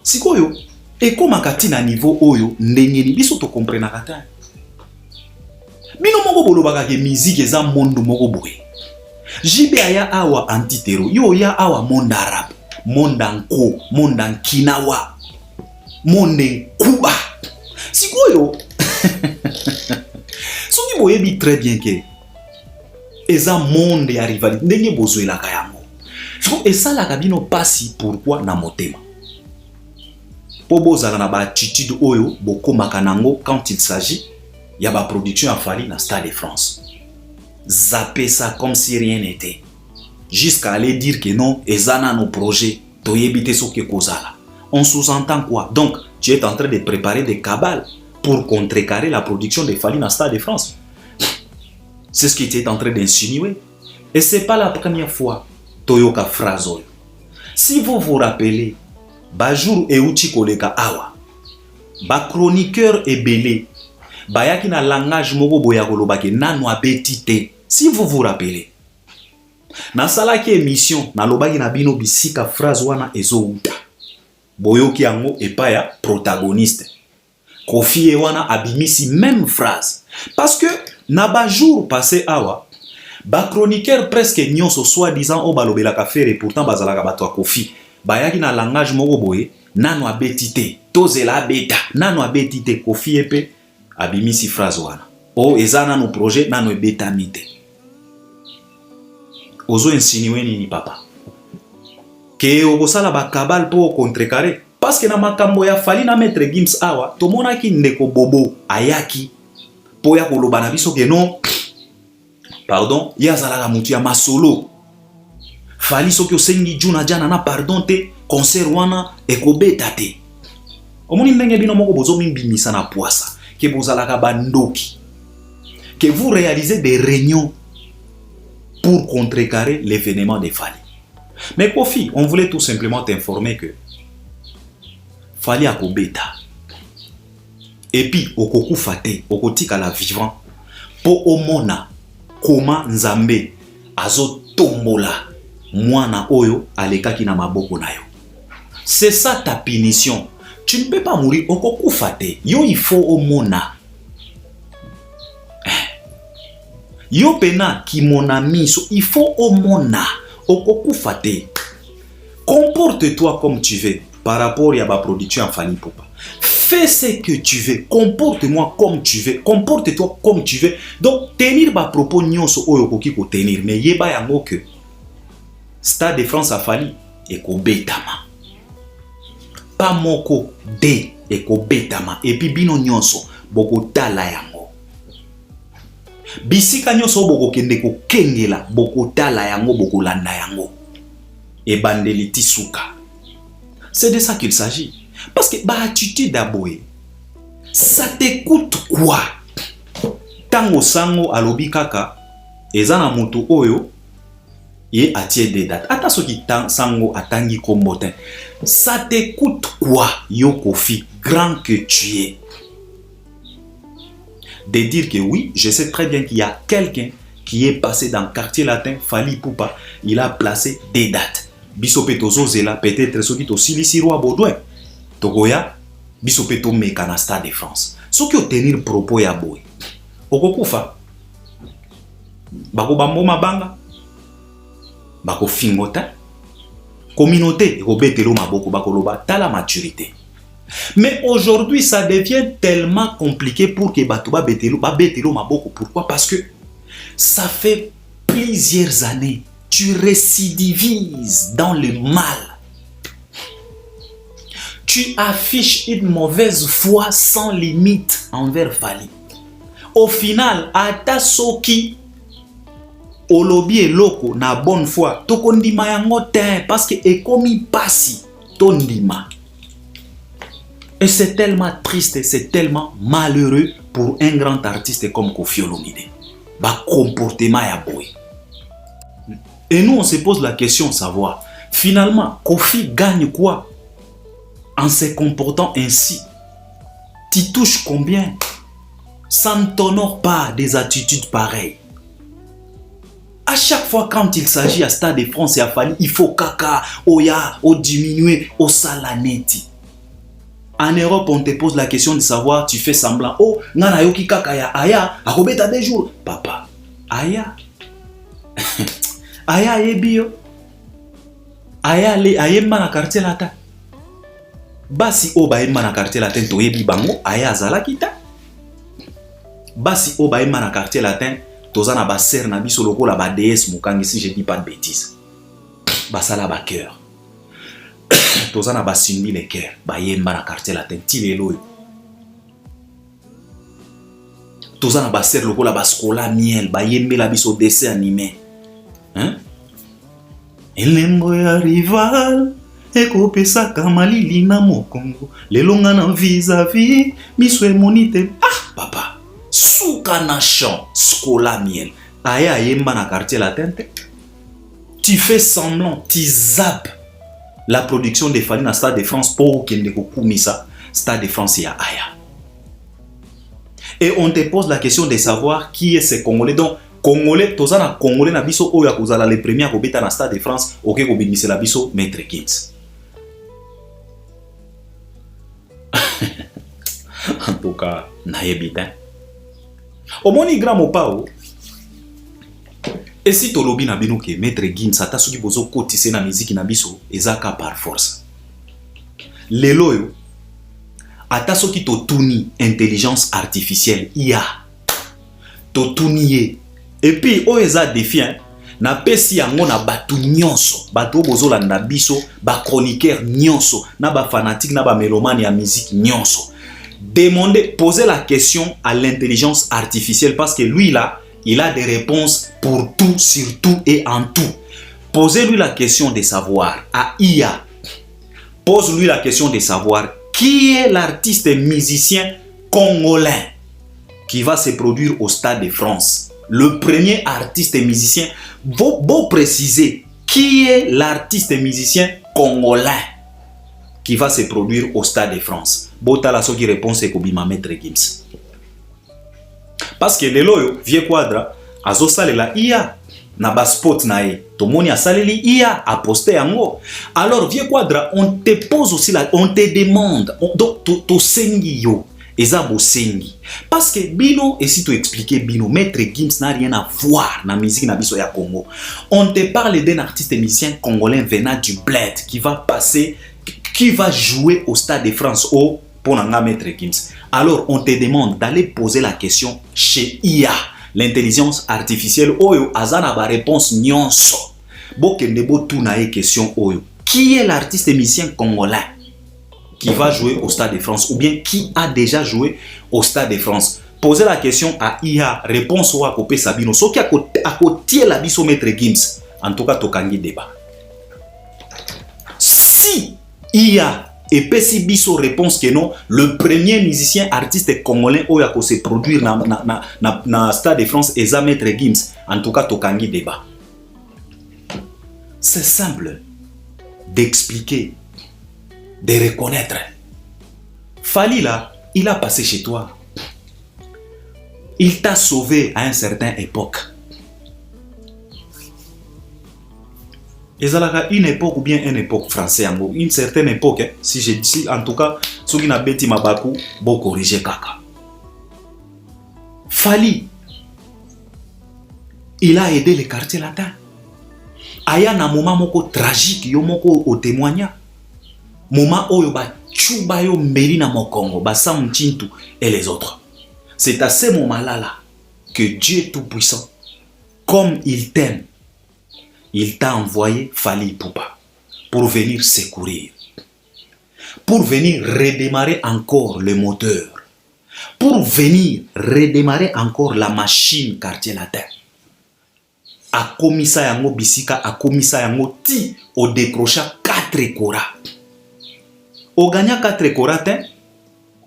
sikoyo ekomaka tina niveau oyo ndengeni biso to comprendre kata. Bino moko bolobaka ke miziki eza mondo moko boye. Jibe aya awa antitero, yo ya awa monde arabe, monde anko, monde ankinawa, monde kuba. Sikoyo soki boyebi très bien que eza monde ya rivalité ndenge bozoelaka yango. Siko esalaka bino pasi pourquoi na motema. Po bozala na ba attitude oyo bokomaka nango quand il s'agit ya ba production ya Fally na Stade de France. Zapper ça comme si rien n'était. Jusqu'à aller dire que non, ezana nos projets, toyebite soke kozala. On sous-entend quoi? Donc, tu es en train de préparer des cabales pour contrecarrer la production de Fally dans Stade de France. C'est ce que tu es en train d'insinuer. Et ce n'est pas la première fois. Toyoka Frazoy. Si vous vous rappelez, Bajour et Uchi Koleka Awa, ba chroniqueur et belé, bayaki na langage moko boya kolobake nano abetite. Si vous vous rappelez, Na salaki émission na lobaki na bino bisika phrase wana ezouta. Boyoki yango epa ya protagoniste. Kofi wana abimisi même phrase. Parce que na ba jour passé awa ba chroniqueur presque nyonso soi-disant o balobelaka faire pourtant bazalaka bato Kofi. Bayaki na langage moko boye nano abetite tozela beta nano abetite Kofi epe abimisi phrase wana. O ezana no projet nano beta mite. Ozo insinuer nini papa? Que okosala ba kabal po contrecarrer parce que na makambo ya fali na maître Gims awa tomonaki ndeko bobo ayaki po ya koloba na biso ke non pardon yazala mutu ya masolo fali soki osengi juna jana na pardon te concert wana ekobeta te omoni ndenge bino moko bozo mimbimisa na poisa ke bozalaka bandoki que vous réalisez des réunions pour contrecarrer l'événement de Fali. Mais Kofi, on voulait tout simplement t'informer que Fali a kobeta. Et puis, okoku fate, okotika la vivant, po omona, koma nzambe, azo tombola, mwana oyo, alekaki na maboko na yo. C'est ça ta punition. Tu ne peux pas mourir, okoku fate. Yo, il faut omona. Yo pena ki mon ami, so il faut omona, okoku fate. Comporte-toi comme tu veux par rapport à ma production en Fali Poupa. Fais ce que tu veux, comporte-moi comme tu veux, comporte-toi comme tu veux. Donc tenir ma propos nyonso oyo koki ko tenir, mais yeba yango que Stade de France a Fali eko betama. Pas moko de eko betama et puis bino nyonso boko tala yango. Bisika nyonso boko kende ko kengela boko tala yango boko landa yango. Et bandeliti souka. C'est de ça qu'il s'agit. Parce que bah attitude d'aboué, ça te coûte quoi? Tango sango alobi kaka, ezana moto oyo, ye atie des dates. Ata soki sango atangi kombotin. Ça te coûte quoi, yo Kofi, grand que tu es? De dire que oui, je sais très bien qu'il y a quelqu'un qui est passé dans le quartier latin, Fali Poupa, il a placé des dates. Bisopeto Zozela, peut-être ce qui est aussi ici roi Baudouin. Togoya, Bisopeto Mekana Stade de France. Ce qui est tenir propos ya boy. Okokufa. Bako bambo mabanga. Bako fingota. Communauté, Robetelo Maboko Bakoloba, t'as la maturité. Mais aujourd'hui, ça devient tellement compliqué pour que Batouba Betelo Maboko. Pourquoi? Parce que ça fait plusieurs années. Tu récidivises dans le mal. Tu affiches une mauvaise foi sans limite envers Fali. Au final, ata soki olobi eloko na bonne foi, tokondima yango te parce que ekomi pasi tondima. Et c'est tellement triste et c'est tellement malheureux pour un grand artiste comme Koffi Olomide. Ba comportement ya boy. Et nous, on se pose la question de savoir, finalement, Kofi gagne quoi en se comportant ainsi? Tu touches combien? Ça ne t'honore pas des attitudes pareilles. À chaque fois quand il s'agit à Stade de France et à Fali, il faut kaka, oya, o diminuer, o salaneti. En Europe, on te pose la question de savoir, tu fais semblant, oh, nana yoki kaka ya aya, akobeta des jours. Papa, aya. Aya ebio. Aya le ayemba na quartier latin. Basi o baemba na quartier latin to yebi bango aya azala kita. Basi o baemba na quartier latin tozana ba ser na biso lokola ba DS mukangi si je dis pas de bêtises. Basala ba cœur. Tozana ba simbi le cœur bayemba na quartier latin tilelo. Tozana ba ser lokola ba skola miel bayembe la biso dessin animé. Hein? Elembo ya rival ekopesa kamalili na mokongo lelonga na vis-à-vis miswe monite. Ah papa souka na champ skola miel aya yemba na quartier latin. Tu fais semblant, tu zappes la production de Fali na Stade de France pour kende ko kumisa Stade de France ya aya. Et on te pose la question de savoir qui est ce Congolais. Donc Congolais, tozana Congolais na biso oyo akozala le premier à kobeta na Stade de France, ok ko bimisela biso Maître Gims. En tout cas, nayebi te. Omoni grand mopao. Et si tolobi na bino ke Maître Gims ata soki bozo kotise na musique na biso ezaka par force. Lelo yo ata soki totuni intelligence artificielle IA. Totuni et puis o eza défi na pesi yango na batu nyonso, batu bozolanda biso, ba chroniqueur nyonso, na ba fanatique na ba mélomane ya musique nyonso. Demandez, posez la question à l'intelligence artificielle parce que lui là, il a des réponses pour tout, sur tout et en tout. Posez-lui la question de savoir à IA. Pose-lui la question de savoir qui est l'artiste musicien congolais qui va se produire au Stade de France. Le premier artiste musicien, vous préciser qui est l'artiste musicien congolais qui va se produire au Stade de France. Bota la soki réponse est Kobima Maître Gims. Parce que le loyo, vieux quadra, azo sale la IA, na bas spot na e, to moni a sale li IA, a posté yango. Alors vieux quadra, on te pose aussi la, on te demande, donc to sengi yo, eza bo sengi. Parce que bino, et si tu expliquer bino, Maître Gims n'a rien à voir na musique na biso ya Congo. On te parle d'un artiste musicien congolais venant du bled, qui va passer, qui va jouer au Stade de France au pour Maître Gims. Alors on te demande d'aller poser la question chez IA, l'intelligence artificielle oyo azana ba réponse nyonso. Bokende bo tuna e question oyo. Qui est l'artiste musicien congolais qui va jouer au Stade de France ou bien qui a déjà joué au Stade de France? Posez la question à IA, réponse wa kopé Sabino. Soki a kotie la biso Maître Gims. En tout cas tokangi débat. Si IA et pesi biso réponse que non, le premier musicien artiste congolais oyo ko se produire na Stade de France est Maître Gims. En tout cas tokangi débat. C'est simple d'expliquer, de reconnaître. Fali là, il a passé chez toi. Il t'a sauvé à une certaine époque. Ezalaka une époque ou bien une époque française, une certaine époque, si je dis en tout cas, ce qui n'a bêti mabaku, bon corriger kaka. Fali, il a aidé les quartiers latins. Aya na moment moko tragique, yo moko au témoignage. Moment oyo ba chuba yo mbeli na mokongo, ba Sam Ntintu et les autres. C'est à ce moment-là que Dieu Tout-Puissant, comme il t'aime, il t'a envoyé Fali Ipupa pour venir secourir, pour venir redémarrer encore le moteur, pour venir redémarrer encore la machine quartier latin. A komisa yango bisika, a komisa yango ti au décrocha 4 kora. O gagna 4 kora ten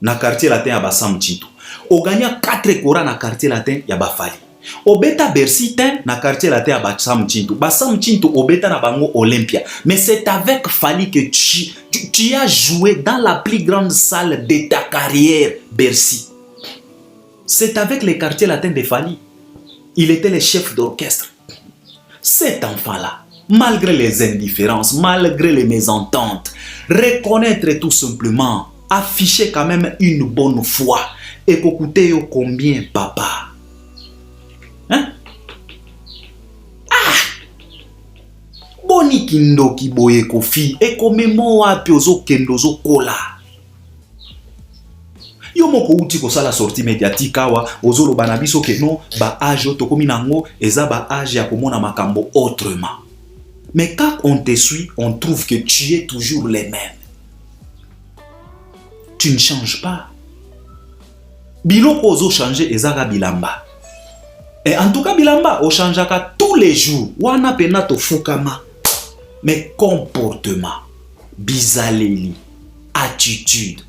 na quartier latin ya Basam Ntintu. O gagna 4 kora na quartier latin ya Bafali. O beta Bercy ten na quartier latin ya Basam Ntintu. Basam Ntintu o beta na bango Olympia. Mais c'est avec Fali que tu as joué dans la plus grande salle de ta carrière, Bercy. C'est avec les quartiers latins de Fali. Il était le chef d'orchestre. Cet enfant-là, malgré les indifférences, malgré les mésententes, reconnaître tout simplement, afficher quand même une bonne foi. Et écoutez combien, papa? Hein? Ah! Boni kindo ki boye kofi, et comme moi piozo kendozo kola. Yo moko uti ko sala sortie médiatique awa ozolo banabiso ke non ba âge to komi nango eza ba âge ya komona makambo autrement. Mais quand on te suit, on trouve que tu es toujours les mêmes. Tu ne changes pas. Biloko ozo changer ezaka bilamba. Et en tout cas bilamba o changeaka tous les jours. Wana pena to fukama. Mais comportement, bizaleli, attitude,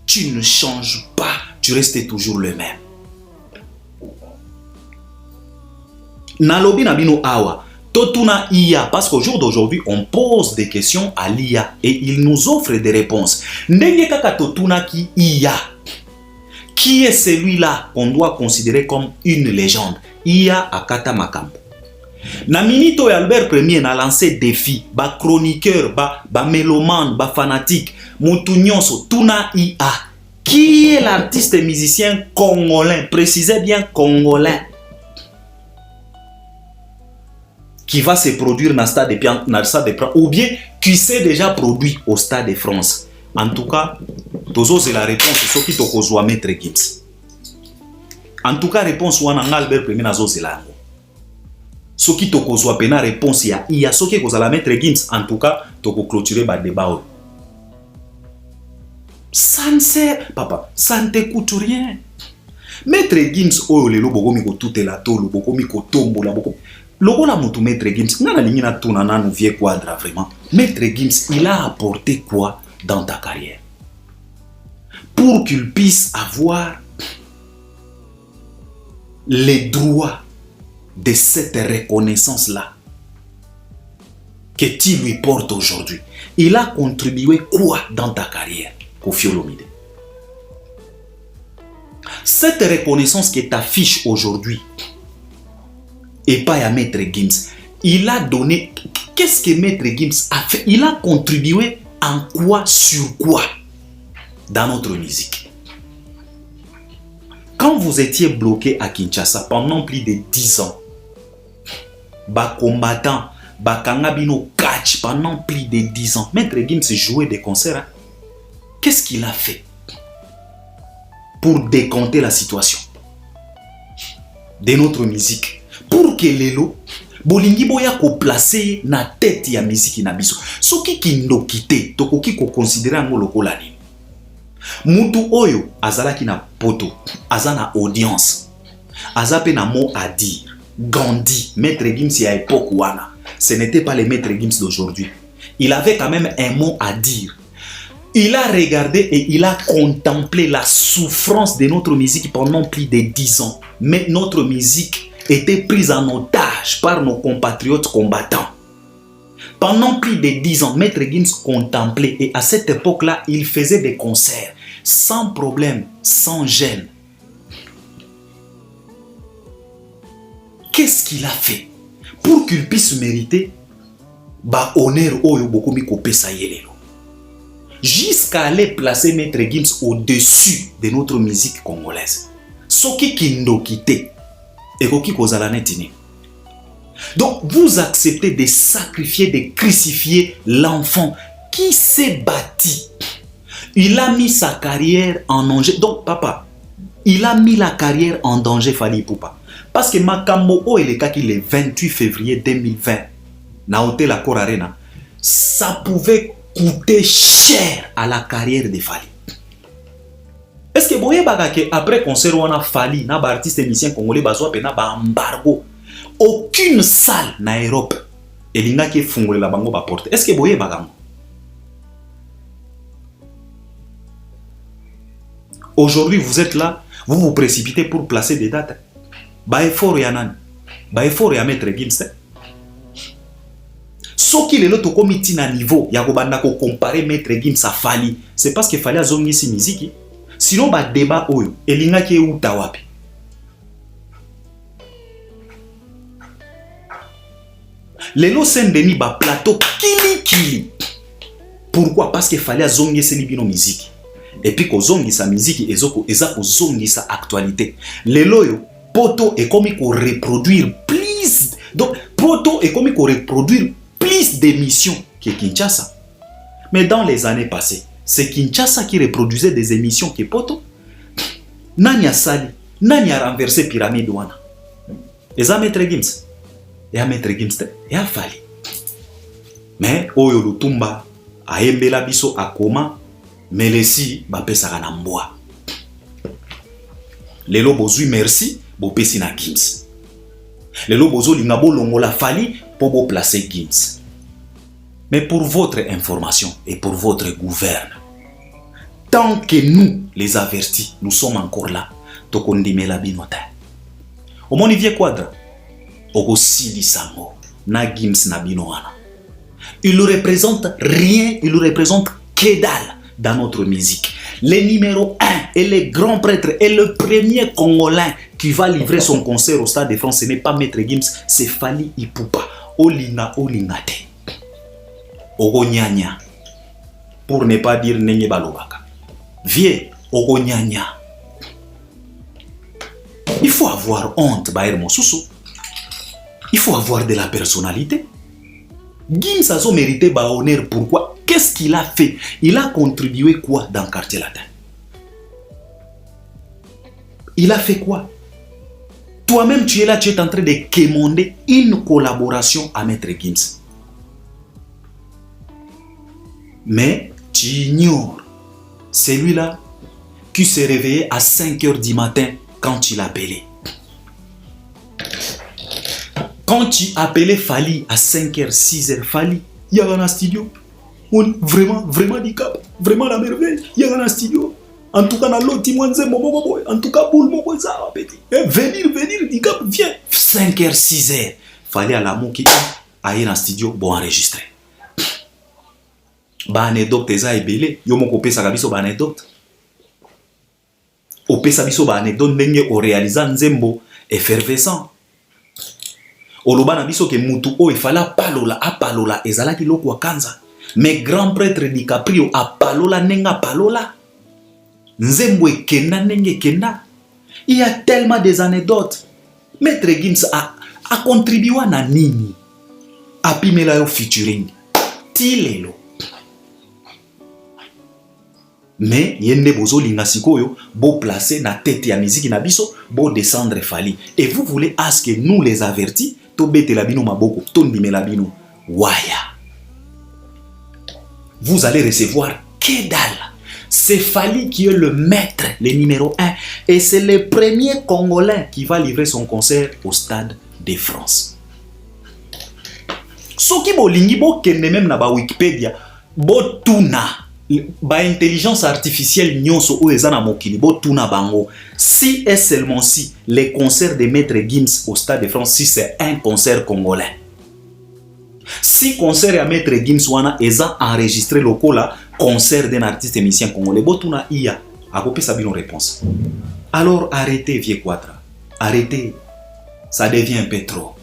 tu ne changes pas, tu restes toujours le même. Nalobi nabino awa, totuna IA, parce qu'au jour d'aujourd'hui, on pose des questions à l'IA et il nous offre des réponses. Ndenge kaka totuna ki IA, qui est celui-là qu'on doit considérer comme une légende? iya akata makambo. Na minito ya Albert Premier na lancé défi, ba chroniqueur, ba mélomane, ba fanatique, mutu nyonso, tuna IA. Qui est l'artiste et musicien congolais, précisez bien congolais, qui va se produire dans le stade de France, ou bien qui s'est déjà produit au stade de France? En tout cas, tozo c'est la réponse, ce qui tokozwa Maître Gims. En tout cas, réponse wana Albert Premier nazo c'est la. Ce qui tokozwa pena réponse ya iya, ce qui kozala Maître Gims, en tout cas, toko clôturer ba débat. Ça ne sert, papa, ça ne t'écoute rien. Maître Gims, oh, le lobo mi ko tout la tolo, boko mi ko tombo la boko. Logo la mutu Maître Gims, n'a la ligne na tuna na nou vie quadra vraiment. Maître Gims, il a apporté quoi dans ta carrière? Pour qu'il puisse avoir les droits de cette reconnaissance-là que tu lui portes aujourd'hui. Il a contribué quoi dans ta carrière? Koffi Olomide. Cette reconnaissance que tu affiches aujourd'hui et pas à Maître Gims, il a donné. Qu'est-ce que Maître Gims a fait? Il a contribué en quoi, sur quoi dans notre musique? Quand vous étiez bloqué à Kinshasa pendant plus de 10 ans, bas combattant, bas kangabino catch pendant plus de 10 ans, Maître Gims jouait des concerts. Hein? Qu'est-ce qu'il a fait pour décanter la situation de notre musique? Pour que Lelo, bolingi boya ko placer na tête ya musique na biso. Soki kindo kite, tokoki ko considérer ngo lokola ni. Mutu oyo azalaki na poto, azana audience. Azape na mot à dire. Gandhi, Maître Gims à époque wana. Ce n'était pas le Maître Gims d'aujourd'hui. Il avait quand même un mot à dire. Il a regardé et il a contemplé la souffrance de notre musique pendant plus de 10 ans. Mais notre musique était prise en otage par nos compatriotes combattants. Pendant plus de 10 ans, Maître Gims contemplait et à cette époque-là, il faisait des concerts sans problème, sans gêne. Qu'est-ce qu'il a fait pour qu'il puisse mériter ba honneur oyo bokomi kopesa yelelo? Jusqu'à aller placer Maître Gims au-dessus de notre musique congolaise. Soki kindo kite, ekoki kozala netini. Donc vous acceptez de sacrifier, de crucifier l'enfant qui s'est bâti. Il a mis sa carrière en danger. Donc papa, il a mis la carrière en danger, Fally Ipupa. Parce que Makambo o il est le 28 février 2020, na Hôtel Accor Arena, ça pouvait coûter cher à la carrière de Fally. Est-ce que vous voyez après concert on a Fally, na ba artiste musicien congolais bazwa pena ba embargo, aucune salle na Europe elinga ki fungole la bango ba porte. Est-ce que vous voyez bagango? Aujourd'hui vous êtes là, vous vous précipitez pour placer des dates. Ba effort ya nani? Ba effort ya Maître Gims. Soki lelo to komiti na niveau ya kobanda ko comparer Maître Gims à Fally, c'est parce que Fally azongi si musique. Sinon ba débat oyo elinga ki uta wapi? Lelo Saint-Denis ba plateau kili. Pourquoi? Parce que Fally azongi se libino musique. Et puis ko zongi sa musique ezoko ezako zongi sa actualité. Lelo yo poto est comme qu'on reproduire plus. Donc poto est comme qu'on reproduire plus d'émissions que Kinshasa. Mais dans les années passées, c'est Kinshasa qui reproduisait des émissions que poto. Nani a sali, nani a renversé pyramide wana. Et ça Maître Gims. Et à Maître Gims et à Fally. Mais oyo lutumba a embela biso akoma melesi ba pesa na mboa. Lelo bozui merci bo pesi na Gims. Lelo bozo linga bo longola Fally pour bo placer Gims. Mais pour votre information et pour votre gouverne, tant que nous, les avertis, nous sommes encore là, tokondime la binota. Au mon niveau quadra, oko sili sango, na Gims na binoana. Il ne représente rien, il ne représente que dalle dans notre musique. Le numéro 1 et le grand prêtre et le premier Congolais qui va livrer son concert au Stade de France, ce n'est pas Maître Gims, c'est Fally Ipupa. Olinga Olingate. Ogonyanya. Pour ne pas dire Nenge Balobaka. Vieux Ogonyanya. Il faut avoir honte, Bayer Mosusu. Il faut avoir de la personnalité. Gims a mérité ba honneur. Pourquoi? Qu'est-ce qu'il a fait? Il a contribué quoi dans le quartier latin? Il a fait quoi? Toi-même, tu es là, tu es en train de quémander une collaboration à Maître Gims. Mais tu ignores celui-là qui s'est réveillé à 5 h du matin quand tu l'appelais. Quand tu appelais Fally à 5 h, 6 h, Fally, il y a un studio. Vraiment, vraiment du cap. Vraiment la merveille. Il y a un studio. En tout cas, dans l'autre, en tout cas, boule, petit. Venir, du cap, viens. 5 h, 6 h. Fallait à l'amour qui a un studio pour enregistrer. Ba anecdote eza ebele. Yo moko pesa kabiso ba anecdote. O pesa biso ba anecdote ndenge o réalisa nzembo effervescent. Oloba na biso ke mutu o efala palola apalola ezalaki loko akanza. Mais grand prêtre DiCaprio apalola nenga palola. Nzembo ekenda nenge kenda. Il y a tellement des anecdotes. Maître Gims a contribué na nini. Apimela yo featuring. Tilelo. Mais yende bozo linga sikoyo bo placer na tête ya musique na biso bo descendre Fally. Et vous voulez à ce que nous les avertis to bete la bino maboko to ndimela bino waya. Vous allez recevoir que dalle. C'est Fally qui est le maître, le numéro 1. Et c'est le premier Congolais qui va livrer son concert au Stade de France. Soki bo lingi bo kende même na ba Wikipédia bo tuna ba intelligence artificielle nyonso o ezana mokili bo tuna bango si et seulement si les concerts de Maître Gims au Stade de France, si c'est un concert congolais, si concert à Maître Gims wana eza enregistré lokola concert d'un artiste musicien congolais bo tuna iya akope sa bino réponse. Alors arrêtez vieux quadra, arrêtez, ça devient un peu trop.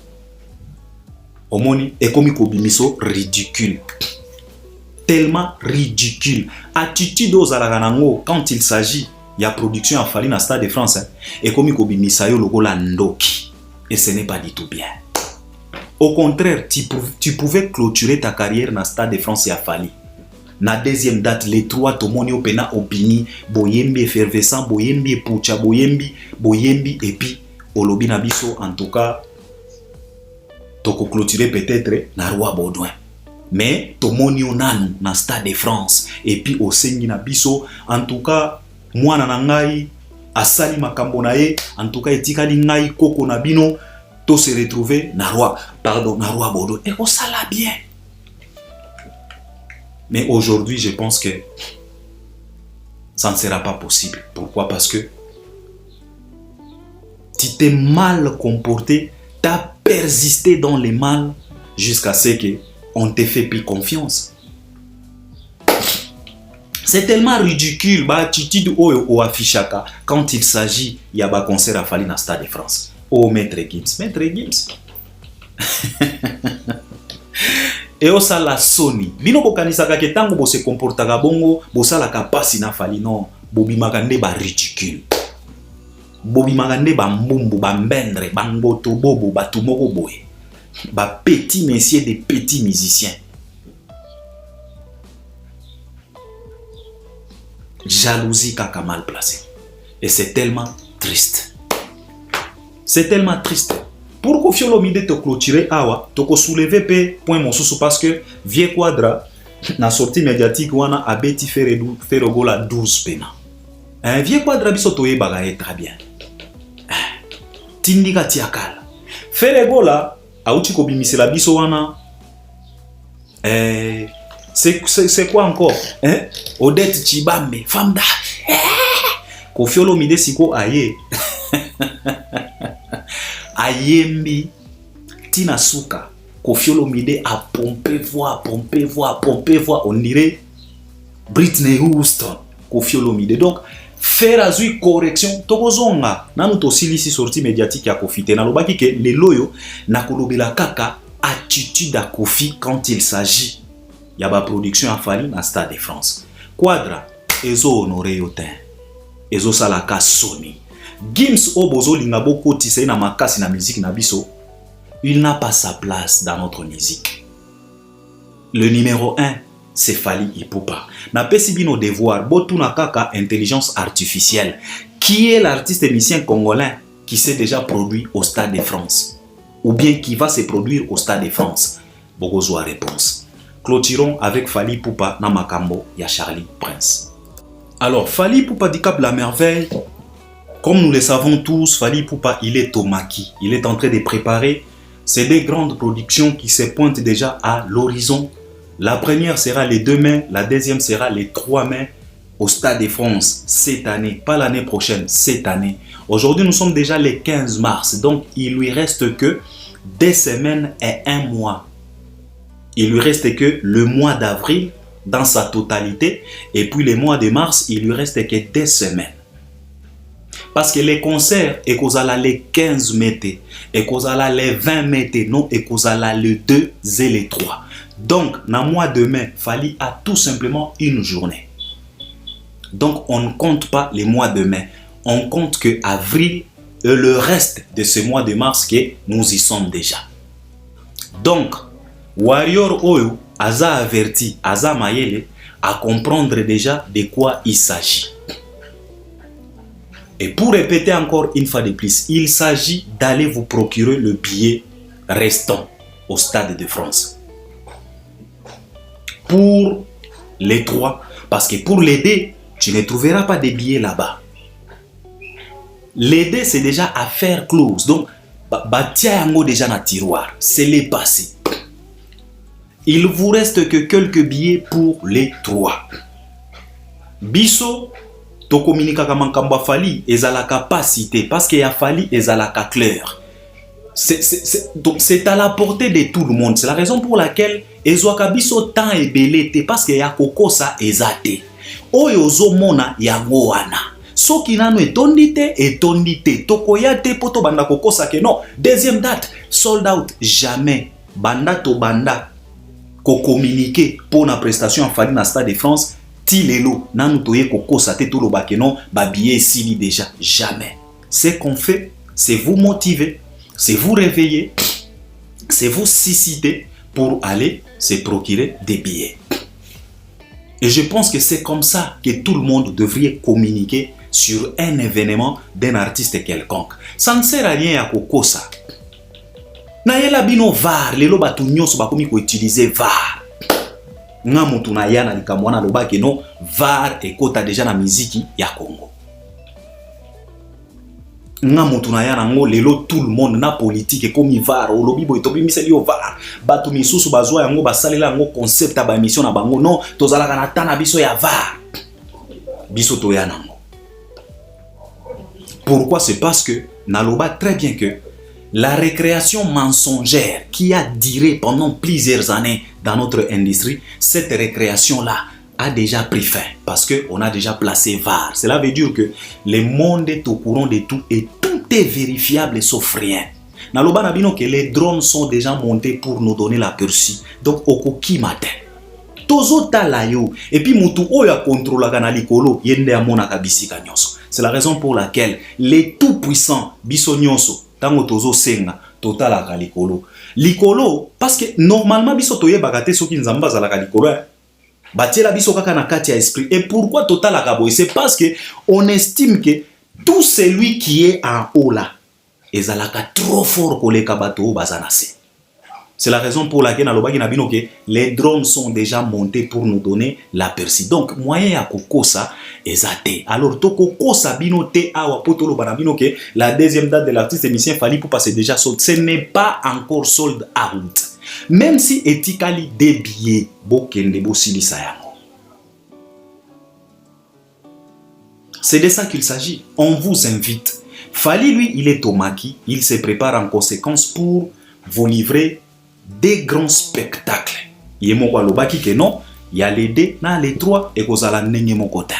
Omoni ekomiko bimiso ridicule. Tellement ridicule. Attitude aux Alaganango quand il s'agit de production à Fally na Stade de France et comme il bimisayo logo la ndoki et ce n'est pas du tout bien. Au contraire, tu pouvais clôturer ta carrière na Stade de France et à Fally. Na deuxième date, les trois tomoni opena opini boyembi effervescent, boyembi pucha, boyembi et puis olobi na biso en tout cas toko clôturer peut-être na Roi Baudouin. Mais tomoni onanu na Stade de France et puis au sengi na biso en tout cas moi na ngai asali makambo na ye en tout cas etikali ngai koko na bino to se retrouver na Roi Baudouin et on ça la bien. Mais aujourd'hui je pense que ça ne sera pas possible. Pourquoi? Parce que tu t'es mal comporté, tu as persisté dans le mal jusqu'à ce que on te fait plus confiance. C'est tellement ridicule, bah attitude au affichaka quand il s'agit y a un concert à Fally na Stade de France. Oh Maître Gims, Maître Gims. Et au sala Sony. Bino bokanisa ka ketango bo se comportaka bongo, bo sala ka pasi na Fally non, bobi makande ba ridicule. Bobi makande ba mbumbu ba mbendre, ba ngoto bobo ba tumoko boye. Bah, petits messieurs, des petits musiciens. Jalousie kaka mal placée. Et c'est tellement triste. C'est tellement triste. Pour que Fiolo Mide te clôturer awa, te soulever pe point mon sous parce que vieux quadra na sortie médiatique wana a beti faire gola 12 pena. Un vieux quadra biso toye bagaye très bien. Tindika tiakala. Faire gola auti ko bimisela biso wana c'est quoi encore Odette Chibambe femme da Koffi Olomide siko aye ayembi tina suka Koffi Olomide a pompé voix on dirait Britney Houston. Koffi Olomide. Donc faire azui correction tokozonga nanu tosilisi sortie médiatique ya Koffi te nalobaki ke le loyo na kolobela kaka attitude à Koffi quand il s'agit ya ba production à Fally na Stade de France. Quadra ezo honoré yotin ezo salaka Sony Gims obozo lingabo koti se na makasi na musique na biso, il n'a pas sa place dans notre musique. Le numéro 1 c'est Fally Ipupa. Na pesi bino devoir botu na kaka intelligence artificielle. Qui est l'artiste musicien congolais qui s'est déjà produit au Stade de France ou bien qui va se produire au Stade de France? Bogozo a réponse. Clôturons avec Fally Ipupa na makambo ya Charlie Prince. Alors Fally Ipupa dit cap la merveille. Comme nous le savons tous, Fally Ipupa il est au maquis. Il est en train de préparer ces deux grandes productions qui se pointent déjà à l'horizon. La première sera les 2 mai, la deuxième sera les 3 mai au Stade de France cette année, pas l'année prochaine, cette année. Aujourd'hui, nous sommes déjà le 15 mars, donc il lui reste que 2 semaines et 1 mois. Il lui reste que le mois d'avril dans sa totalité et puis le mois de mars, il lui reste que 2 semaines. Parce que les concerts, et qu'on a les 15 mai, et qu'on a les 20 mai, non, et qu'on a le 2 et le 3. Donc, dans le mois de mai, Fally a tout simplement une journée. Donc, on ne compte pas les mois de mai. On compte que avril et le reste de ce mois de mars que nous y sommes déjà. Donc, Warrior Oyo, Aza averti, Aza Mayele, à comprendre déjà de quoi il s'agit. Et pour répéter encore une fois de plus, il s'agit d'aller vous procurer le billet restant au Stade de France. Pour les 3, parce que pour les 2, tu ne trouveras pas de billets là-bas. Les 2, c'est déjà affaire close. Donc, batia yango déjà dans le tiroir. C'est les passés. Il vous reste que quelques billets pour les 3. Biso, to communique comme Kamba Fally, et à la capacité, parce qu'il y a Fally et à la clair. C'est à la portée de tout le monde. C'est la raison pour laquelle Ezoaka biso temps et belete parce que ya kokosa ezate. Oyo zomona yango wana. Soki nano etondite tokoya te poto banda kokosa ke non. Deuxième date sold out jamais. Banda to banda ko communiquer pour la prestation en Fally na Stade de France. Ti lelo nanu toye kokosa te to lo bakeno ba billet sili déjà jamais. Ce qu'on fait, c'est vous motiver, c'est vous réveiller, c'est vous susciter pour aller se procurer des billets. Et je pense que c'est comme ça que tout le monde devrait communiquer sur un événement d'un artiste quelconque. Ça ne sert à rien à kokosa. Na yela bino VAR, lelo batu nyonso bakomi ko utiliser VAR. Nga mutu na yana likamwana loba ke no VAR ekota déjà na miziki ya Congo. Nga mutu na yana ngo lelo tout le monde na politique komi VAR olobi boy tobi miseli yo VAR batu misusu bazwa yango basalela ngo concept ba émission na bango non tozalaka na tana biso ya VAR biso to yana ngo. Pourquoi? C'est parce que naloba très bien que la récréation mensongère qui a duré pendant plusieurs années dans notre industrie, cette récréation-là a déjà pris fin parce qu'on a déjà placé VAR. Cela veut dire que le monde est au courant de tout et tout est vérifiable sauf rien. Naloba nabino que les drones sont déjà montés pour nous donner l'aperçu. Donc, okoki matin. Tozo talayo. Et puis, mutu oya contrôle la likolo yende amona kabisika nyonso. C'est la raison pour laquelle les tout-puissants biso nyonso tango tozo senga totala ka likolo. Likolo parce que normalement biso toye bagate soki nzamba za la likolo. Batiela biso kaka na kati ya esprit. Et pourquoi totala ka boy? C'est parce que on estime que tout celui qui est en haut là ezalaka trop fort koleka bato bazanase. C'est la raison pour laquelle les drones sont déjà montés pour nous donner l'aperçu. Donc, moyen à kokosa ezate. Alors, to kokosa binote awa potolo banabino ke la deuxième date de l'artiste émission Fally Ipupa c'est déjà sold. Ce n'est pas encore sold out. Même si etikali des billets, bokende bosilisa yango. C'est de ça qu'il s'agit. On vous invite. Fally, lui, il est au maquis. Il se prépare en conséquence pour vous livrer des grands spectacles. Il y a les 2, les 3 et vous allez nenge mon côté.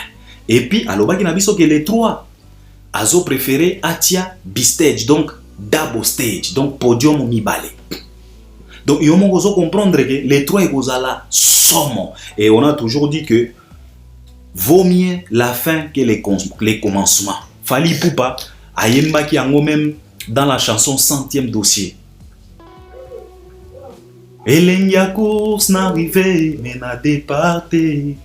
Et puis alobaki na biso que les trois azo préféré atia B-stage, donc double stage, donc podium mibale. Donc il faut comprendre que les trois là somme. Et on a toujours dit que vaut mieux la fin que les commencements. Fally Ipupa ayemba ki yango même dans la chanson 100e dossier. Elengia course n'arrivée mais n'a départé.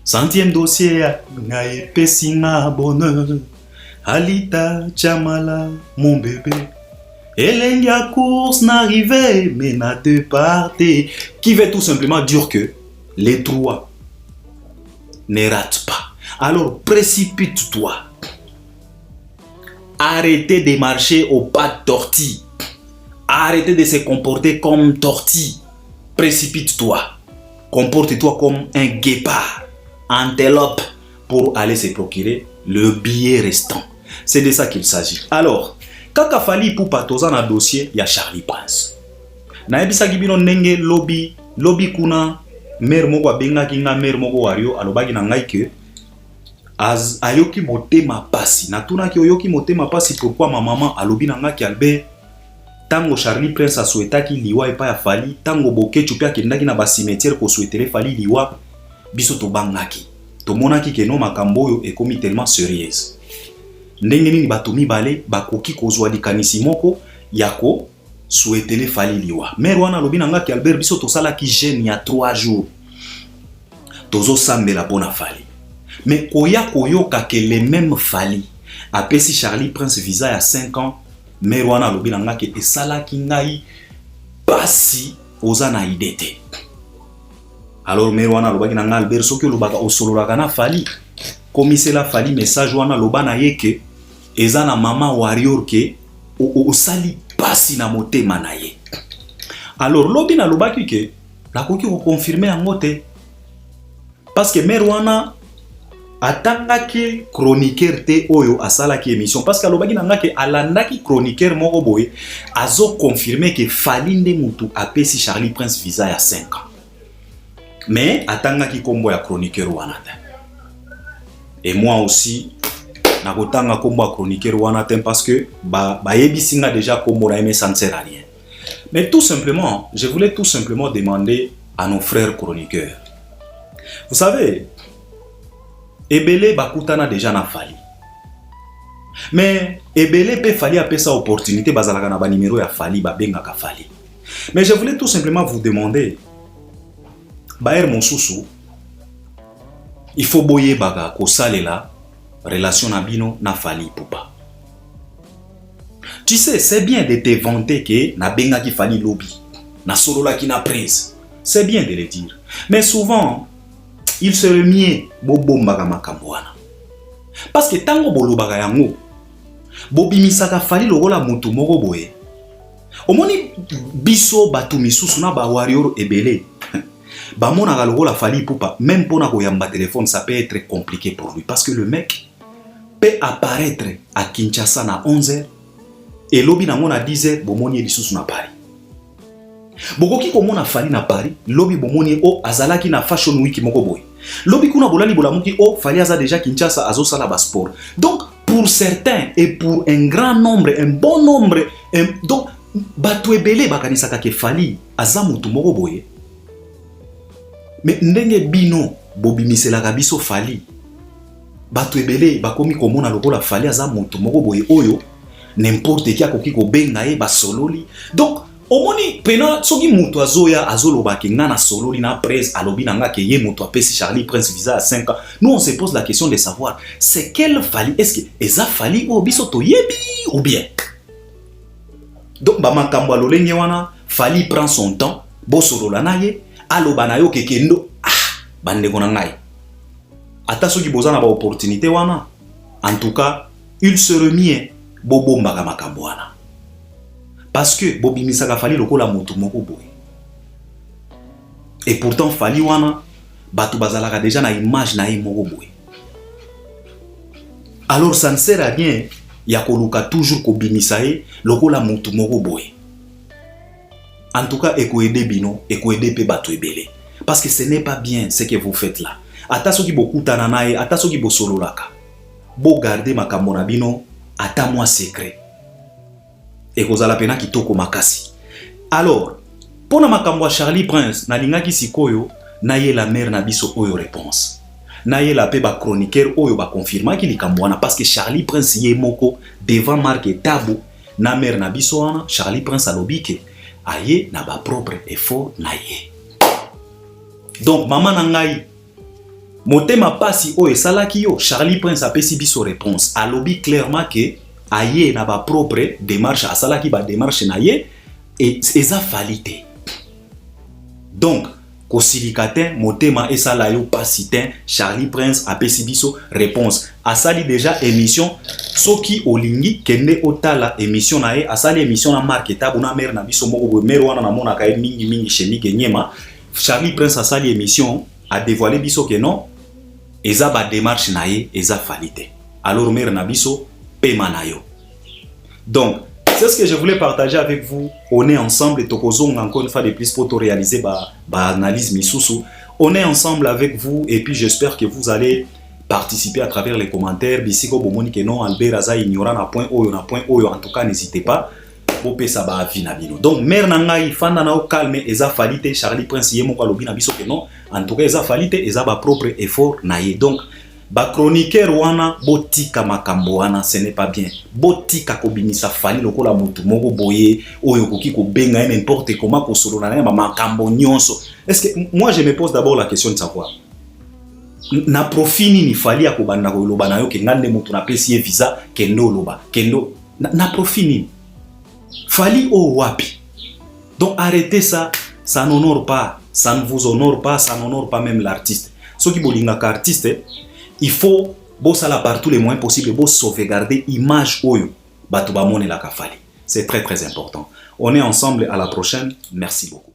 100e dossier n'a épesi na bonheur. Alita Chamala mon bébé. Elengia course n'arrivée mais n'a départé. Qui veut tout simplement dire que les trois ne ratent pas. Alors précipite-toi. Arrêtez de marcher au pas de tortille. Arrêtez de se comporter comme tortille. Précipite-toi. Comporte-toi comme un guépard, antelope, pour aller se procurer le billet restant. C'est de ça qu'il s'agit. Alors, quand Fally Ipupa toza na dossier, il y a Charlie Prince. Na ebisaki bino ndenge lobby kuna mère moko abengaki nga mère moko wario alobaki na ngai ke ayoki motema pasi. Natunaki oyoki motema pasi pourquoi ma maman alobi na nga ki Albert tango Charlie Prince a souhaitaki liwa epa ya Fally, tango Bokechu pe akendaki na ba cimetière ko souhaiter Fally liwa, biso to bangaki. To monaki ke no makambo oyo ekomi tellement sérieuse. Ndenge nini bato mibale bakoki kozwa likanisi moko yako souhaiter Fally liwa. Mère wana lobi na nga ki Albert biso to sala ki jeune ya 3 jours. Tozo sambela pona Fally. Mais koya koyoka ke les mêmes Fally apesi Charlie Prince visa ya 5 ans. Mère wana lobi na nga ke esala ki ngai pasi oza na idete. Alors mère wana lobaki na nga Albert soki lobaka osololaka na Fally komisela Fally message wana loba na ye ke eza na mama warrior ke osali pasi na motema na ye. Alors lobi na lobaki ke nakoki ko confirmer yango te parce que mère wana atangaki chroniqueur te oyo asalaki émission parce que alobaki na nga ke alandaki chroniqueur moko boye azo confirmer que Fally nde mutu apesi Charlie Prince visa ya 5 ans. Mais atangaki kombo ya chroniqueur wana te. Et moi aussi nakotanga kombo ya chroniqueur wana te parce que ba yebisinga déjà kombo na mais ça ne sert à rien. Mais tout simplement, je voulais tout simplement demander à nos frères chroniqueurs. Vous savez, Ebele bakutana déjà na Fally. Mais Ebele pe Fally apesa opportunité bazalaka na ba numéro ya Fally ba bengaka Fally. Mais je voulais tout simplement vous demander Baer Monsusu, il faut boyer baga ko salela relation na bino na Fally Ipupa. Tu sais, c'est bien de te vanter que na benga ki Fally lobby, na solola ki na prise. C'est bien de le dire. Mais souvent il serait mieux bobombaga makambo wana. Parce que tango bolobaka yango, bobimisaka Fally lokola mutu moko boye. Omoni biso batu misusu na ba warrior ebele. Ba monaka lokola Fally Ipupa, même pona koyamba téléphone, ça peut être compliqué pour lui parce que le mec peut apparaître à Kinshasa na 11h et lobi nango na 10h bomoni lisusu na Paris. Bokoki komona Fally na Paris, lobi bomoni o azalaki na fashion week moko boye. Lobi kuna bolali bolamuki o Fally aza déjà Kinshasa azo sala ba sport. Donc pour certains et pour un grand nombre, un bon nombre, donc bato ebele bakanisaka ke Fally aza mutu moko boye. Mais ndenge bino bobimiselaka biso Fally, bato ebele bakomi komona lokola Fally aza mutu moko boye oyo n'importe qui akoki ko benga ye ba sololi. Donc omoni pena soki mutu azoya azoloba ke nga na sololi na presse alobi na nga ke ye mutu apesi Charlie Prince visa à 5 ans. Nous on se pose la question de savoir c'est quel Fally, est-ce que eza Fally o biso to yebi ou bien. Donc ba makambo alolenge wana Fally prend son temps bo solola na ye aloba na yo ke kendo bande kona ngai. Ata soki boza na ba opportunité wana en tout cas il serait mieux bobomba makambo wana. Parce que Bobby Misaka Fally lokola moto moko boy. Et pourtant Fally wana batu bazalaka déjà na image na moko boy. Alors ça ne sert à rien ya koluka toujours ko bimisae lokola moto moko boy. En tout cas eko aider bino, eko aider pe batu ebele. Parce que ce n'est pas bien ce que vous faites là. ata soki bokutana na ye ata soki bosololaka bogarde makambo na bino ata mwa secret ekozala pena kitoko makasi. Alors pona makambo ya Charlie Prince nalingaki sikoyo na ye la mère na biso oyo réponse na ye la pe ba chroniqueur oyo ba confirmaki likambo wana parce que Charlie Prince ye moko devant Marc Etabo na mère na biso wana Charlie Prince alobike aye na ba propre effort na ye. Donc maman na ngai motema pasi oyo esalaki yo Charlie Prince apesi biso réponse alobi clairement que aye na ba propre démarche asalaki ba démarche na ye et eza falite. Donc Kosilikate motema esala yo pasiten Charlie Prince apesi biso réponse asali déjà émission soki olingi kende otala émission na ye asali émission na Marc Etabo na mère na biso moko mère wana na mona kay mingi chemi kenyema Charlie Prince asali émission a dévoilé biso que non eza ba démarche na ye eza falite alors mère na biso pema na yo. Donc c'est ce que je voulais partager avec vous. On est ensemble et Tokozong encore une fois de plus pour réaliser ba analyse misusu. On est ensemble avec vous et puis j'espère que vous allez participer à travers les commentaires. Bisiko bomoni que non Albert Aza ignorant na point oyo en tout cas n'hésitez pas. Bopé ça ba vina bino. Donc mère nangai fanda na o calme eza falite Charlie Prince yemo kwa lobi na biso que non en tout cas eza falite eza ba propre effort na ye. Donc ba chroniqueur wana botika makambo wana ce n'est pas bien. Botika kobimisa fali lokola mutu moko boye oyo koki ko benga n'importe comment ko solo na makambo nyonso. Est-ce que moi je me pose d'abord la question de savoir na profini ni fali ya kobanda ko loba na yo ke ngande mutu na pesi visa kendo loba kendo na profini fali o wapi. Donc arrêtez ça, ça n'honore pas, ça ne vous honore pas, ça n'honore pas même l'artiste. Ceux qui bolinga artiste il faut bosala par tous les moyens possibles pour sauvegarder l'image oyo batu ba mone la kafali. C'est très très important. On est ensemble, à la prochaine. Merci beaucoup.